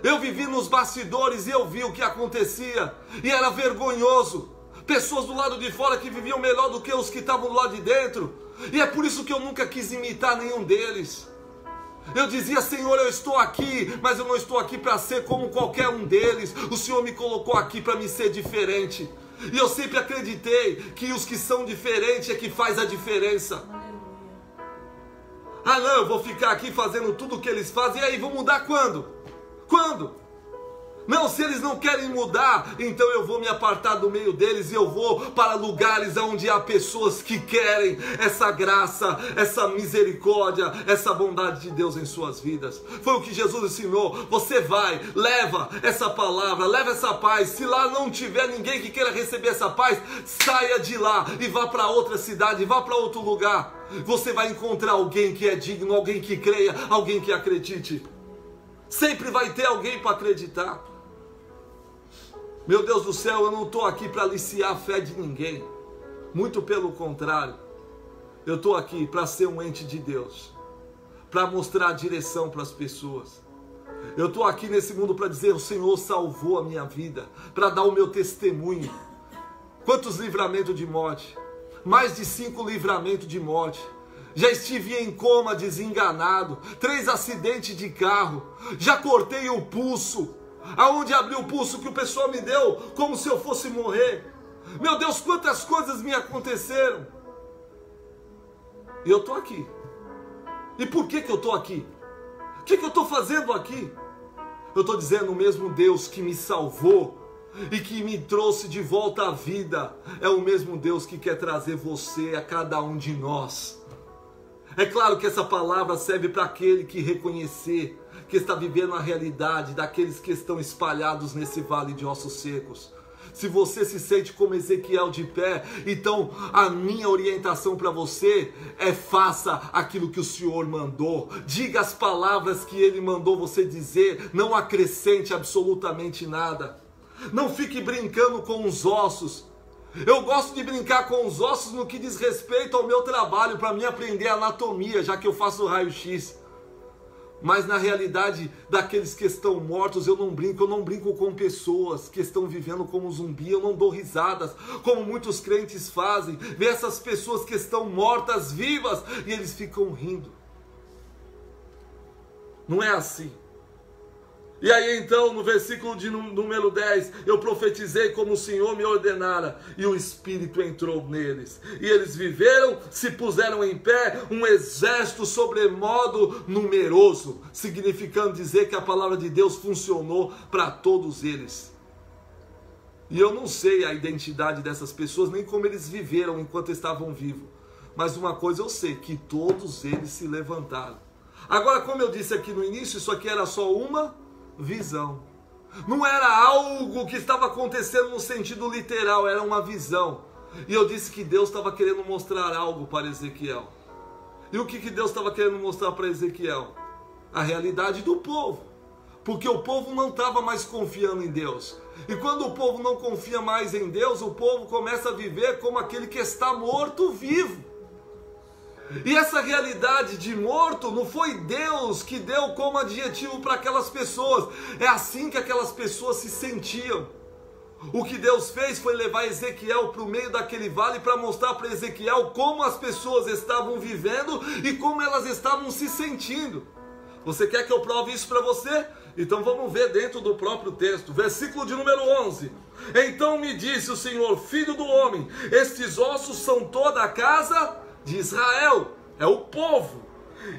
Eu vivi nos bastidores e eu vi o que acontecia, e era vergonhoso. Pessoas do lado de fora que viviam melhor do que os que estavam do lado de dentro. E é por isso que eu nunca quis imitar nenhum deles. Eu dizia: Senhor, eu estou aqui, mas eu não estou aqui para ser como qualquer um deles. O Senhor me colocou aqui para me ser diferente. E eu sempre acreditei que os que são diferentes é que faz a diferença. Ah não, eu vou ficar aqui fazendo tudo o que eles fazem, e aí vão mudar quando? Quando? Não, se eles não querem mudar, então eu vou me apartar do meio deles e eu vou para lugares onde há pessoas que querem essa graça, essa misericórdia, essa bondade de Deus em suas vidas. Foi o que Jesus ensinou. Você vai, leva essa palavra, leva essa paz. Se lá não tiver ninguém que queira receber essa paz, saia de lá e vá para outra cidade, vá para outro lugar. Você vai encontrar alguém que é digno, alguém que creia, alguém que acredite. Sempre vai ter alguém para acreditar. Meu Deus do céu, eu não estou aqui para aliciar a fé de ninguém. Muito pelo contrário. Eu estou aqui para ser um ente de Deus, para mostrar a direção para as pessoas. Eu estou aqui nesse mundo para dizer: o Senhor salvou a minha vida, para dar o meu testemunho. Quantos livramentos de morte? Mais de 5 livramentos de morte. Já estive em coma desenganado, 3 acidentes de carro, já cortei o pulso. Aonde abri o pulso que o pessoal me deu, como se eu fosse morrer. Meu Deus, quantas coisas me aconteceram. E eu estou aqui. E por que eu estou aqui? O que eu estou fazendo aqui? Eu estou dizendo: o mesmo Deus que me salvou e que me trouxe de volta à vida é o mesmo Deus que quer trazer você, a cada um de nós. É claro que essa palavra serve para aquele que reconhecer que está vivendo a realidade daqueles que estão espalhados nesse vale de ossos secos. Se você se sente como Ezequiel de pé, então a minha orientação para você é: faça aquilo que o Senhor mandou. Diga as palavras que Ele mandou você dizer. Não acrescente absolutamente nada. Não fique brincando com os ossos. Eu gosto de brincar com os ossos no que diz respeito ao meu trabalho, para mim aprender anatomia, já que eu faço raio-x. Mas na realidade daqueles que estão mortos eu não brinco com pessoas que estão vivendo como zumbi, eu não dou risadas, como muitos crentes fazem, ver essas pessoas que estão mortas, vivas, e eles ficam rindo. Não é assim. E aí então, no versículo de número 10, eu profetizei como o Senhor me ordenara, e o Espírito entrou neles. E eles viveram, se puseram em pé, um exército sobremodo numeroso, significando dizer que a palavra de Deus funcionou para todos eles. E eu não sei a identidade dessas pessoas, nem como eles viveram enquanto estavam vivos. Mas uma coisa eu sei, que todos eles se levantaram. Agora, como eu disse aqui no início, isso aqui era só uma visão. Não era algo que estava acontecendo no sentido literal, era uma visão. E eu disse que Deus estava querendo mostrar algo para Ezequiel. E o que Deus estava querendo mostrar para Ezequiel? A realidade do povo. Porque o povo não estava mais confiando em Deus. E quando o povo não confia mais em Deus, o povo começa a viver como aquele que está morto vivo. E essa realidade de morto não foi Deus que deu como adjetivo para aquelas pessoas. É assim que aquelas pessoas se sentiam. O que Deus fez foi levar Ezequiel para o meio daquele vale para mostrar para Ezequiel como as pessoas estavam vivendo e como elas estavam se sentindo. Você quer que eu prove isso para você? Então vamos ver dentro do próprio texto. Versículo de número 11. Então me disse o Senhor, filho do homem, estes ossos são toda a casa de Israel, é o povo,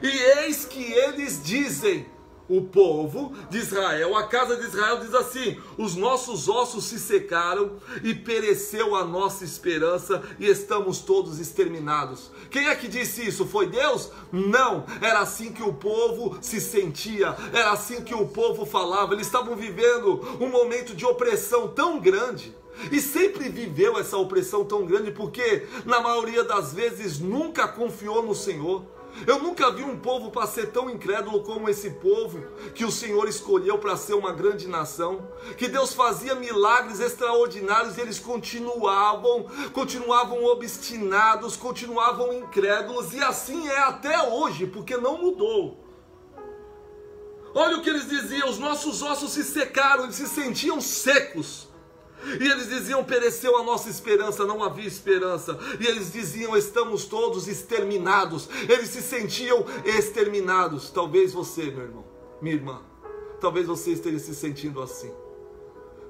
e eis que eles dizem, o povo de Israel, a casa de Israel diz assim: os nossos ossos se secaram e pereceu a nossa esperança e estamos todos exterminados. Quem é que disse isso? Foi Deus? Não, era assim que o povo se sentia, era assim que o povo falava. Eles estavam vivendo um momento de opressão tão grande. E sempre viveu essa opressão tão grande porque, na maioria das vezes, nunca confiou no Senhor. Eu nunca vi um povo para ser tão incrédulo como esse povo que o Senhor escolheu para ser uma grande nação. Que Deus fazia milagres extraordinários e eles continuavam obstinados, continuavam incrédulos. E assim é até hoje, porque não mudou. Olha o que eles diziam, os nossos ossos se secaram, eles se sentiam secos. E eles diziam, pereceu a nossa esperança, não havia esperança. E eles diziam, estamos todos exterminados. Eles se sentiam exterminados. Talvez você, meu irmão, minha irmã, talvez você esteja se sentindo assim.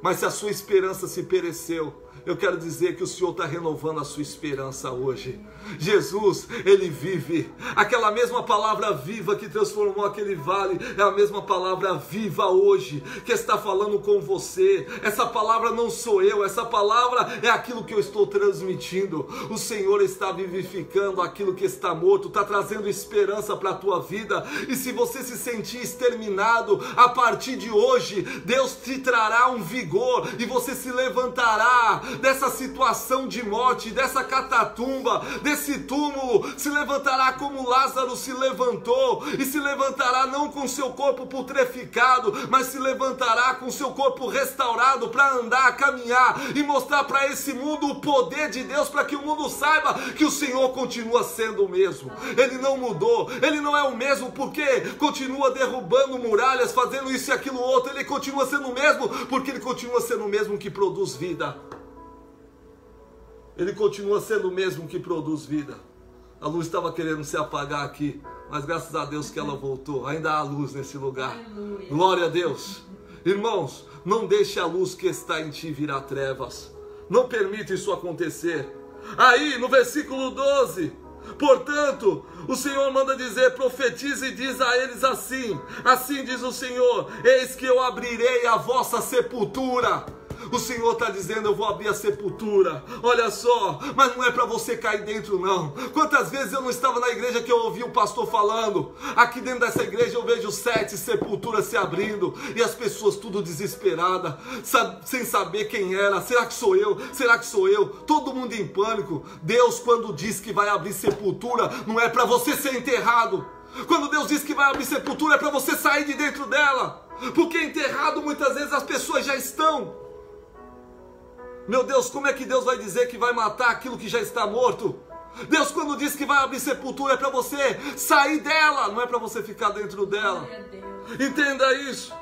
Mas se a sua esperança se pereceu, eu quero dizer que o Senhor está renovando a sua esperança hoje. Jesus, Ele vive. Aquela mesma palavra viva que transformou aquele vale, é a mesma palavra viva hoje, que está falando com você. Essa palavra não sou eu, essa palavra é aquilo que eu estou transmitindo. O Senhor está vivificando aquilo que está morto, está trazendo esperança para a tua vida. E se você se sentir exterminado, a partir de hoje, Deus te trará um vigor e você se levantará dessa situação de morte, dessa catatumba, desse túmulo, se levantará como Lázaro se levantou, e se levantará não com seu corpo putreficado, mas se levantará com seu corpo restaurado para andar, caminhar e mostrar para esse mundo o poder de Deus, para que o mundo saiba que o Senhor continua sendo o mesmo. Ele não mudou, Ele não é o mesmo porque continua derrubando muralhas, fazendo isso e aquilo outro. Ele continua sendo o mesmo porque Ele continua sendo o mesmo que produz vida. Ele continua sendo o mesmo que produz vida. A luz estava querendo se apagar aqui, mas graças a Deus que ela voltou. Ainda há luz nesse lugar. Aleluia. Glória a Deus. Irmãos, não deixe a luz que está em ti virar trevas. Não permita isso acontecer. Aí, no versículo 12... portanto, o Senhor manda dizer, profetiza e diz a eles assim, assim diz o Senhor, eis que eu abrirei a vossa sepultura. O Senhor está dizendo, eu vou abrir a sepultura. Olha só, mas não é para você cair dentro não. Quantas vezes eu não estava na igreja que eu ouvi o pastor falando, aqui dentro dessa igreja eu vejo 7 sepulturas se abrindo, e as pessoas tudo desesperadas, sem saber quem era. Será que sou eu? Será que sou eu? Todo mundo em pânico. Deus, quando diz que vai abrir sepultura, não é para você ser enterrado. Quando Deus diz que vai abrir sepultura, é para você sair de dentro dela, porque enterrado muitas vezes as pessoas já estão. Meu Deus, como é que Deus vai dizer que vai matar aquilo que já está morto? Deus, quando diz que vai abrir sepultura, é para você sair dela, não é para você ficar dentro dela. Entenda isso.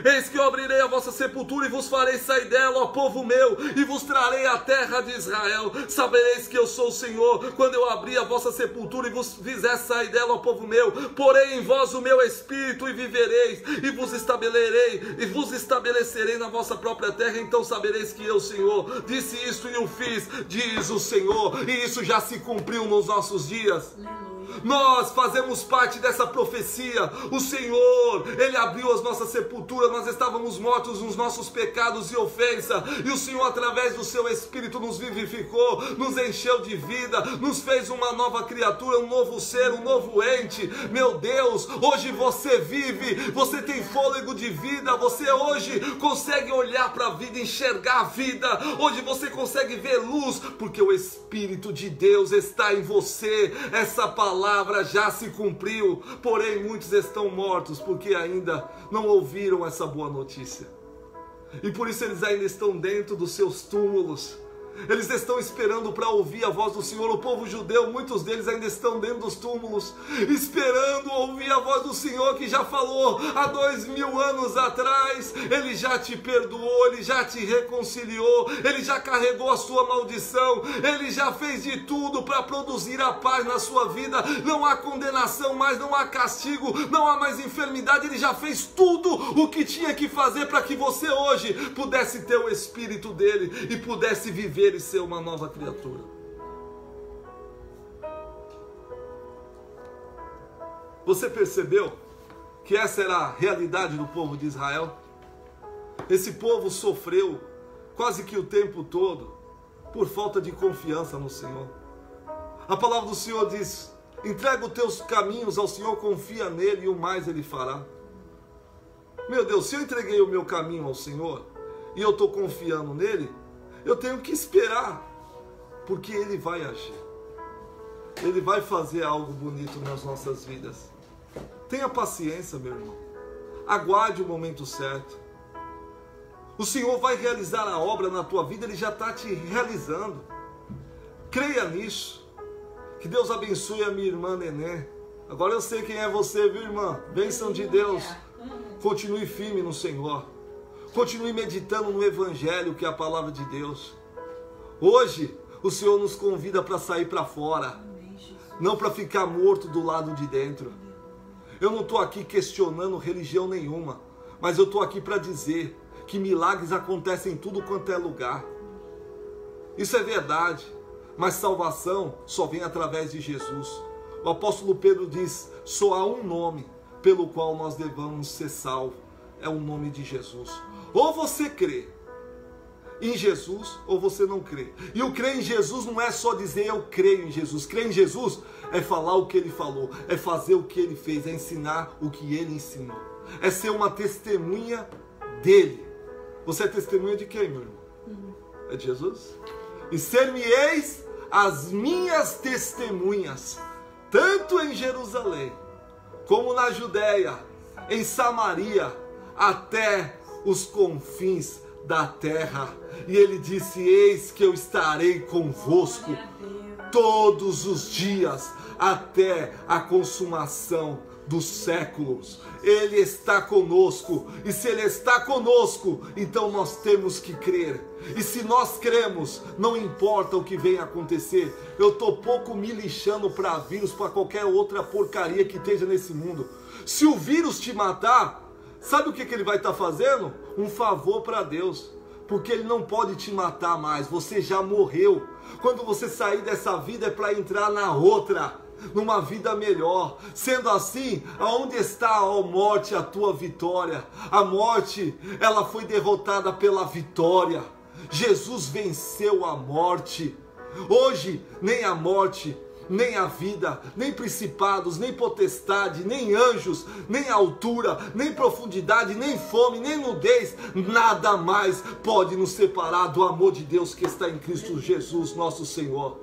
Eis que eu abrirei a vossa sepultura e vos farei sair dela, ó povo meu, e vos trarei a terra de Israel. Sabereis que eu sou o Senhor, quando eu abrir a vossa sepultura e vos fizer sair dela, ó povo meu. Porei em vós o meu espírito e vivereis, e vos estabelecerei na vossa própria terra. Então sabereis que eu, Senhor, disse isto e o fiz, diz o Senhor. E isso já se cumpriu nos nossos dias. Nós fazemos parte dessa profecia. O Senhor, Ele abriu as nossas sepulturas. Nós estávamos mortos nos nossos pecados e ofensa, e o Senhor, através do seu Espírito, nos vivificou, nos encheu de vida, nos fez uma nova criatura, um novo ser, um novo ente. Meu Deus, hoje você vive, você tem fôlego de vida, você hoje consegue olhar para a vida, enxergar a vida. Hoje você consegue ver luz, porque o Espírito de Deus está em você. Essa palavra já se cumpriu, porém muitos estão mortos porque ainda não ouviram essa boa notícia, e por isso eles ainda estão dentro dos seus túmulos. Eles estão esperando para ouvir a voz do Senhor. O povo judeu, muitos deles ainda estão dentro dos túmulos, esperando ouvir a voz do Senhor, que já falou há 2000 anos atrás. Ele já te perdoou, Ele já te reconciliou, Ele já carregou a sua maldição, Ele já fez de tudo para produzir a paz na sua vida. Não há condenação mais, não há castigo, não há mais enfermidade. Ele já fez tudo o que tinha que fazer para que você hoje pudesse ter o Espírito dele e pudesse viver e ser uma nova criatura. Você percebeu que essa era a realidade do povo de Israel? Esse povo sofreu quase que o tempo todo por falta de confiança no Senhor. A palavra do Senhor diz: entrega os teus caminhos ao Senhor, confia nele e o mais ele fará. Meu Deus, se eu entreguei o meu caminho ao Senhor e eu estou confiando nele, eu tenho que esperar, porque Ele vai agir. Ele vai fazer algo bonito nas nossas vidas. Tenha paciência, meu irmão. Aguarde o momento certo. O Senhor vai realizar a obra na tua vida, Ele já está te realizando. Creia nisso. Que Deus abençoe a minha irmã Nenê. Agora eu sei quem é você, viu, irmã? Bênção de Deus. Continue firme no Senhor. Continue meditando no Evangelho, que é a palavra de Deus. Hoje, o Senhor nos convida para sair para fora, não para ficar morto do lado de dentro. Eu não estou aqui questionando religião nenhuma, mas eu estou aqui para dizer que milagres acontecem em tudo quanto é lugar. Isso é verdade, mas salvação só vem através de Jesus. O apóstolo Pedro diz: só há um nome pelo qual nós devemos ser salvos, é o nome de Jesus. Ou você crê em Jesus, ou você não crê. E o crer em Jesus não é só dizer eu creio em Jesus. Crer em Jesus é falar o que Ele falou, é fazer o que Ele fez, é ensinar o que Ele ensinou, é ser uma testemunha dEle. Você é testemunha de quem, meu irmão? É de Jesus? E ser-me-eis as minhas testemunhas, tanto em Jerusalém, como na Judéia, em Samaria, até os confins da terra. E ele disse: eis que eu estarei convosco todos os dias, até a consumação dos séculos. Ele está conosco, e se Ele está conosco, então nós temos que crer. E se nós cremos, não importa o que venha acontecer. Eu estou pouco me lixando para vírus, para qualquer outra porcaria que esteja nesse mundo. Se o vírus te matar, sabe o que ele vai estar fazendo? Um favor para Deus, porque Ele não pode te matar mais. Você já morreu. Quando você sair dessa vida é para entrar na outra, numa vida melhor. Sendo assim, aonde está, ó morte, a tua vitória? A morte, ela foi derrotada pela vitória. Jesus venceu a morte. Hoje, nem a morte, nem a vida, nem principados, nem potestade, nem anjos, nem altura, nem profundidade, nem fome, nem nudez, nada mais pode nos separar do amor de Deus que está em Cristo Jesus, nosso Senhor.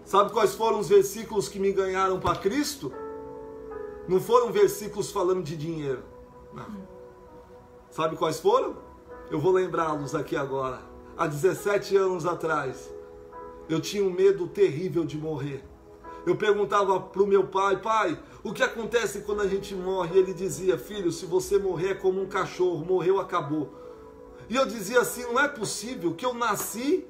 Sabe quais foram os versículos que me ganharam para Cristo? Não foram versículos falando de dinheiro, não. Sabe quais foram? Eu vou lembrá-los aqui agora. Há 17 anos atrás, eu tinha um medo terrível de morrer. Eu perguntava para o meu pai, pai, o que acontece quando a gente morre? E ele dizia, filho, se você morrer é como um cachorro, morreu, acabou. E eu dizia assim, não é possível que eu nasci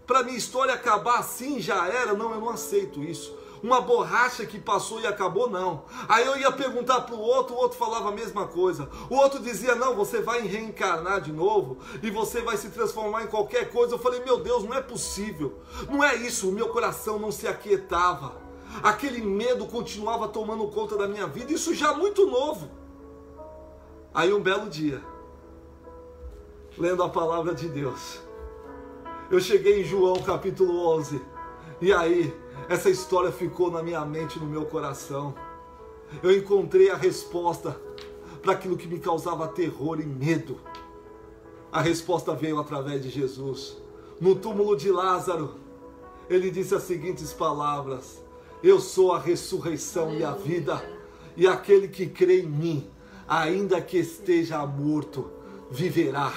para minha história acabar assim, já era. Não, eu não aceito isso. Uma borracha que passou e acabou, não. Aí eu ia perguntar para o outro falava a mesma coisa. O outro dizia, não, você vai reencarnar de novo e você vai se transformar em qualquer coisa. Eu falei, meu Deus, não é possível. Não é isso, o meu coração não se aquietava. Aquele medo continuava tomando conta da minha vida, isso já muito novo. Aí um belo dia, lendo a palavra de Deus, eu cheguei em João capítulo 11, e aí essa história ficou na minha mente, no meu coração. Eu encontrei a resposta para aquilo que me causava terror e medo. A resposta veio através de Jesus. No túmulo de Lázaro, ele disse as seguintes palavras: eu sou a ressurreição e a vida, e aquele que crê em mim, ainda que esteja morto, viverá.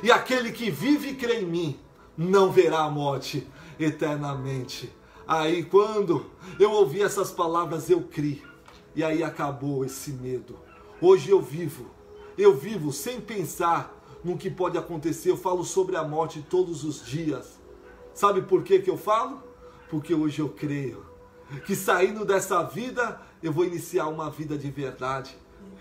E aquele que vive e crê em mim, não verá a morte eternamente. Aí quando eu ouvi essas palavras, eu criei. E aí acabou esse medo. Hoje eu vivo sem pensar no que pode acontecer. Eu falo sobre a morte todos os dias. Sabe por que eu falo? Porque hoje eu creio que saindo dessa vida, eu vou iniciar uma vida de verdade.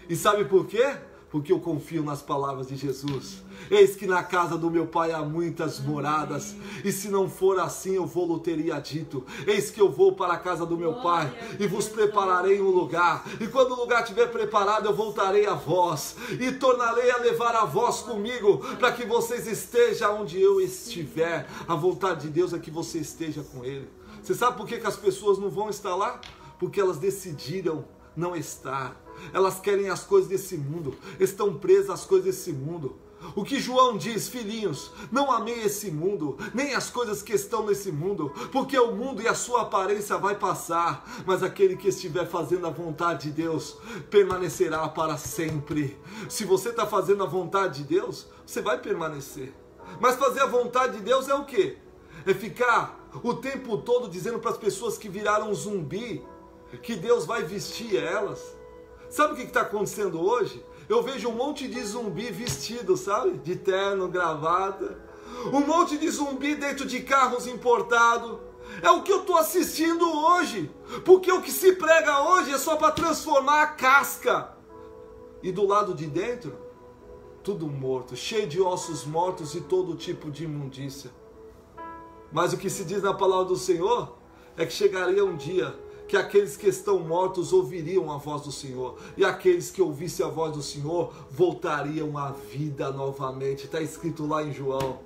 E sabe por quê? Porque eu confio nas palavras de Jesus. Eis que na casa do meu pai há muitas moradas, e se não for assim, eu vou-lhe teria dito. Eis que eu vou para a casa do meu pai, e vos prepararei um lugar. E quando o lugar estiver preparado, eu voltarei a vós, e tornarei a levar a vós comigo, para que vocês estejam onde eu estiver. A vontade de Deus é que você esteja com Ele. Você sabe por que as pessoas não vão estar lá? Porque elas decidiram não estar. Elas querem as coisas desse mundo, estão presas às coisas desse mundo. O que João diz, filhinhos, não amei esse mundo, nem as coisas que estão nesse mundo, porque o mundo e a sua aparência vai passar, mas aquele que estiver fazendo a vontade de Deus permanecerá para sempre. Se você está fazendo a vontade de Deus, você vai permanecer. Mas fazer a vontade de Deus é o quê? É ficar o tempo todo dizendo para as pessoas que viraram zumbi que Deus vai vestir elas. Sabe o que está acontecendo hoje? Eu vejo um monte de zumbi vestido, sabe? De terno, gravata. Um monte de zumbi dentro de carros importados. É o que eu estou assistindo hoje. Porque o que se prega hoje é só para transformar a casca. E do lado de dentro, tudo morto, cheio de ossos mortos e todo tipo de imundícia. Mas o que se diz na palavra do Senhor é que chegaria um dia que aqueles que estão mortos ouviriam a voz do Senhor, e aqueles que ouvissem a voz do Senhor voltariam à vida novamente. Está escrito lá em João.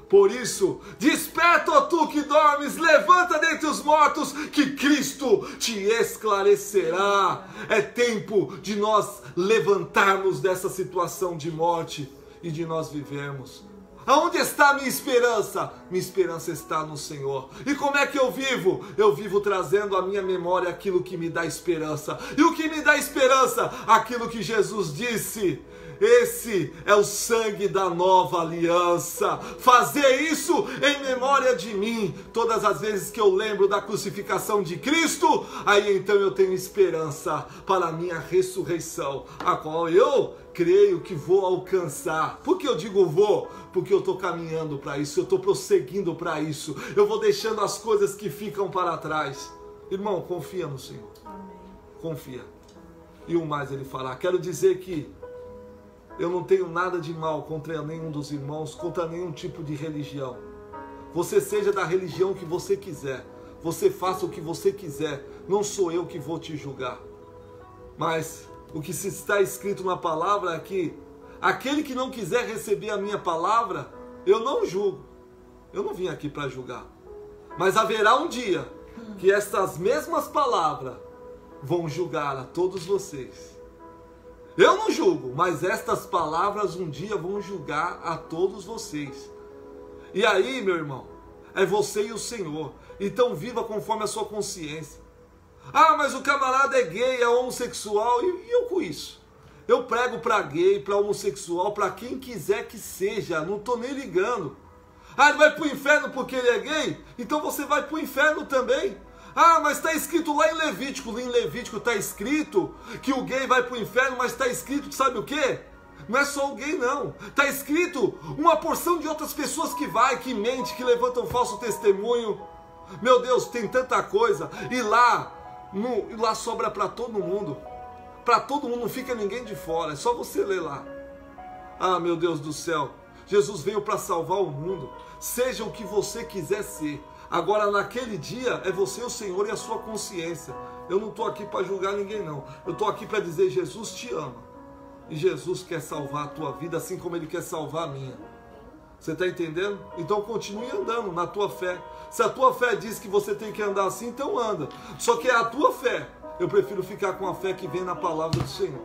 Por isso, desperta, ó tu que dormes, levanta dentre os mortos, que Cristo te esclarecerá. É tempo de nós levantarmos dessa situação de morte e de nós vivermos. Aonde está a minha esperança? Minha esperança está no Senhor. E como é que eu vivo? Eu vivo trazendo à minha memória aquilo que me dá esperança. E o que me dá esperança? Aquilo que Jesus disse. Esse é o sangue da nova aliança. Fazer isso em memória de mim. Todas as vezes que eu lembro da crucificação de Cristo, aí então eu tenho esperança para a minha ressurreição, a qual eu creio que vou alcançar. Por que eu digo vou? Porque eu estou caminhando para isso, eu estou prosseguindo para isso. Eu vou deixando as coisas que ficam para trás. Irmão, confia no Senhor. Amém. Confia. E o mais Ele fará. Quero dizer que eu não tenho nada de mal contra nenhum dos irmãos, contra nenhum tipo de religião. Você seja da religião que você quiser. Você faça o que você quiser. Não sou eu que vou te julgar. Mas o que se está escrito na palavra é que aquele que não quiser receber a minha palavra, eu não julgo. Eu não vim aqui para julgar. Mas haverá um dia que estas mesmas palavras vão julgar a todos vocês. Eu não julgo, mas estas palavras um dia vão julgar a todos vocês. E aí, meu irmão, é você e o Senhor. Então viva conforme a sua consciência. Ah, mas o camarada é gay, é homossexual, e eu com isso? Eu prego para gay, para homossexual, para quem quiser que seja, não estou nem ligando. Ah, ele vai para o inferno porque ele é gay? Então você vai para o inferno também. Ah, mas está escrito lá em Levítico. Em Levítico está escrito que o gay vai para o inferno, mas está escrito, sabe o quê? Não é só o gay não. Está escrito uma porção de outras pessoas que vai, que mente, que levantam falso testemunho. Meu Deus, tem tanta coisa. E lá sobra para todo mundo. Para todo mundo, não fica ninguém de fora. É só você ler lá. Ah, meu Deus do céu. Jesus veio para salvar o mundo. Seja o que você quiser ser. Agora, naquele dia, é você, o Senhor, e a sua consciência. Eu não estou aqui para julgar ninguém, não. Eu estou aqui para dizer, Jesus te ama. E Jesus quer salvar a tua vida, assim como Ele quer salvar a minha. Você está entendendo? Então continue andando na tua fé. Se a tua fé diz que você tem que andar assim, então anda. Só que é a tua fé. Eu prefiro ficar com a fé que vem na palavra do Senhor.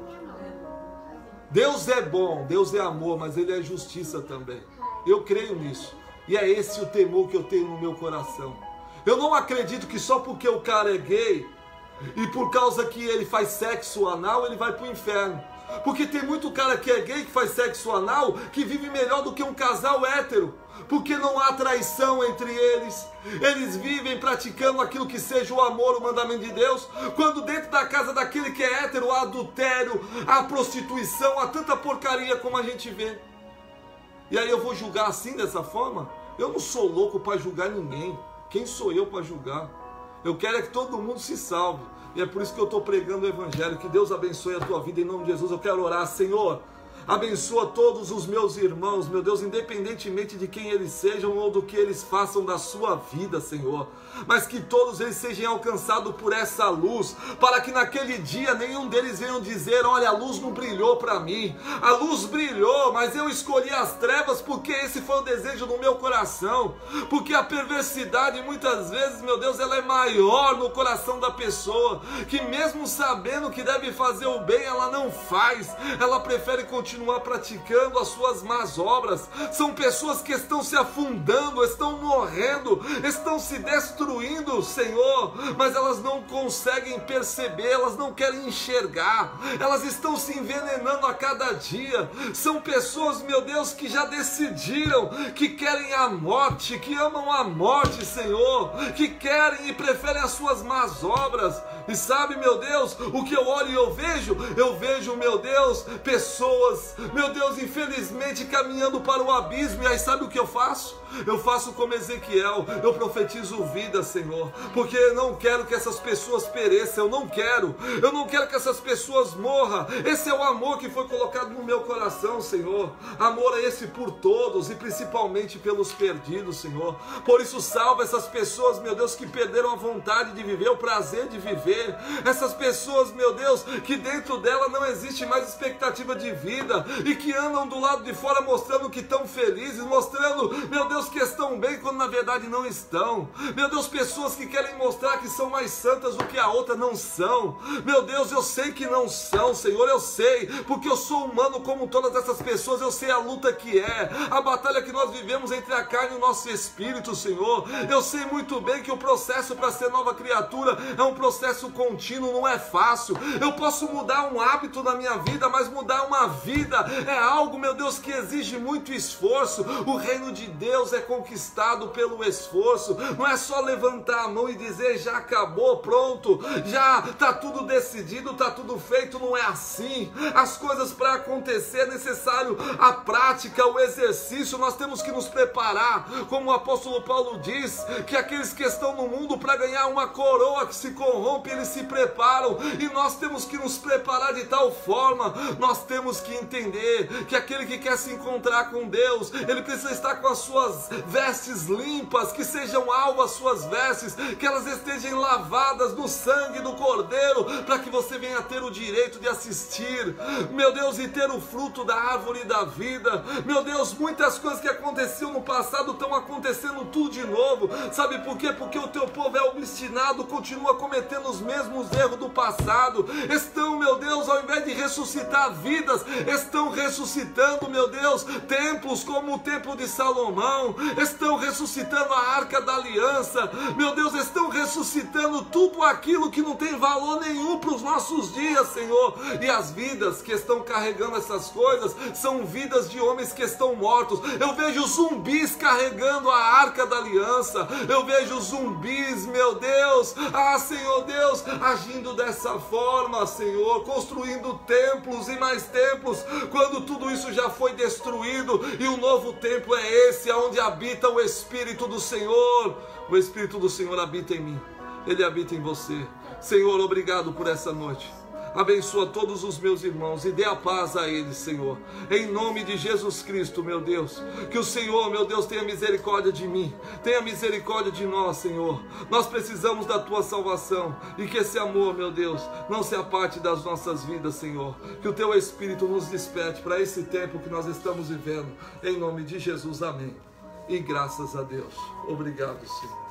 Deus é bom, Deus é amor, mas Ele é justiça também. Eu creio nisso. E é esse o temor que eu tenho no meu coração. Eu não acredito que só porque o cara é gay e por causa que ele faz sexo anal, ele vai para o inferno. Porque tem muito cara que é gay, que faz sexo anal, que vive melhor do que um casal hétero. Porque não há traição entre eles. Eles vivem praticando aquilo que seja o amor, o mandamento de Deus. Quando dentro da casa daquele que é hétero, há adultério, há prostituição, há tanta porcaria como a gente vê. E aí eu vou julgar assim, dessa forma? Eu não sou louco para julgar ninguém. Quem sou eu para julgar? Eu quero é que todo mundo se salve. E é por isso que eu estou pregando o Evangelho. Que Deus abençoe a tua vida em nome de Jesus. Eu quero orar, Senhor. Abençoa todos os meus irmãos, meu Deus, independentemente de quem eles sejam ou do que eles façam da sua vida, Senhor. Mas que todos eles sejam alcançados por essa luz, para que naquele dia nenhum deles venham dizer, olha, a luz não brilhou para mim. A luz brilhou, mas eu escolhi as trevas porque esse foi o desejo do meu coração. Porque a perversidade muitas vezes, meu Deus, ela é maior no coração da pessoa, que mesmo sabendo que deve fazer o bem, ela não faz. Ela prefere continuar praticando as suas más obras. São pessoas que estão se afundando, estão morrendo, estão se destruindo, Senhor, mas elas não conseguem perceber, elas não querem enxergar, elas estão se envenenando a cada dia. São pessoas, meu Deus, que já decidiram que querem a morte, que amam a morte, Senhor, que querem e preferem as suas más obras. E sabe, meu Deus, o que eu olho e eu vejo, meu Deus, pessoas, meu Deus, infelizmente caminhando para o abismo. E aí sabe o que eu faço? Eu faço como Ezequiel, eu profetizo vida, Senhor, porque eu não quero que essas pessoas pereçam, eu não quero que essas pessoas morram. Esse é o amor que foi colocado no meu coração, Senhor. Amor é esse por todos e principalmente pelos perdidos, Senhor. Por isso salva essas pessoas, meu Deus, que perderam a vontade de viver, o prazer de viver. Essas pessoas, meu Deus, que dentro dela não existe mais expectativa de vida e que andam do lado de fora mostrando que estão felizes, mostrando, meu Deus, que estão bem quando na verdade não estão. Meu Deus, pessoas que querem mostrar que são mais santas do que a outra, não são. Meu Deus, eu sei que não são, Senhor, eu sei, porque eu sou humano como todas essas pessoas. Eu sei a luta que é, a batalha que nós vivemos entre a carne e o nosso espírito, Senhor. Eu sei muito bem que o processo para ser nova criatura é um processo contínuo, não é fácil. Eu posso mudar um hábito na minha vida, mas mudar uma vida é algo, meu Deus, que exige muito esforço. O reino de Deus é conquistado pelo esforço. Não é só levantar a mão e dizer já acabou, pronto, já está tudo decidido, está tudo feito. Não é assim. As coisas para acontecer é necessário a prática, o exercício. Nós temos que nos preparar, como o apóstolo Paulo diz, que aqueles que estão no mundo para ganhar uma coroa que se corrompe, eles se preparam, e nós temos que nos preparar de tal forma. Nós temos que entender que aquele que quer se encontrar com Deus, ele precisa estar com as suas vestes limpas, que sejam alvas as suas vestes, que elas estejam lavadas no sangue do Cordeiro, para que você venha ter o direito de assistir, meu Deus, e ter o fruto da árvore da vida. Meu Deus, muitas coisas que aconteciam no passado estão acontecendo tudo de novo. Sabe por quê? Porque o teu povo é obstinado, continua cometendo os mesmos erros do passado. Estão, meu Deus, ao invés de ressuscitar vidas, estão ressuscitando, meu Deus, templos como o templo de Salomão. ressuscitaram, estão ressuscitando a Arca da Aliança, meu Deus, estão ressuscitando tudo aquilo que não tem valor nenhum para os nossos dias, Senhor. E as vidas que estão carregando essas coisas são vidas de homens que estão mortos. Eu vejo zumbis carregando a Arca da Aliança, eu vejo zumbis, meu Deus, Senhor Deus, agindo dessa forma, Senhor, construindo templos e mais templos, quando tudo isso já foi destruído, e o novo templo é esse, onde habita o Espírito do Senhor. O Espírito do Senhor habita em mim, Ele habita em você. Senhor, obrigado por essa noite. Abençoa todos os meus irmãos e dê a paz a eles, Senhor. Em nome de Jesus Cristo, meu Deus. Que o Senhor, meu Deus, tenha misericórdia de mim. Tenha misericórdia de nós, Senhor. Nós precisamos da Tua salvação. E que esse amor, meu Deus, não se aparte das nossas vidas, Senhor. Que o Teu Espírito nos desperte para esse tempo que nós estamos vivendo. Em nome de Jesus, amém. E graças a Deus. Obrigado, Senhor.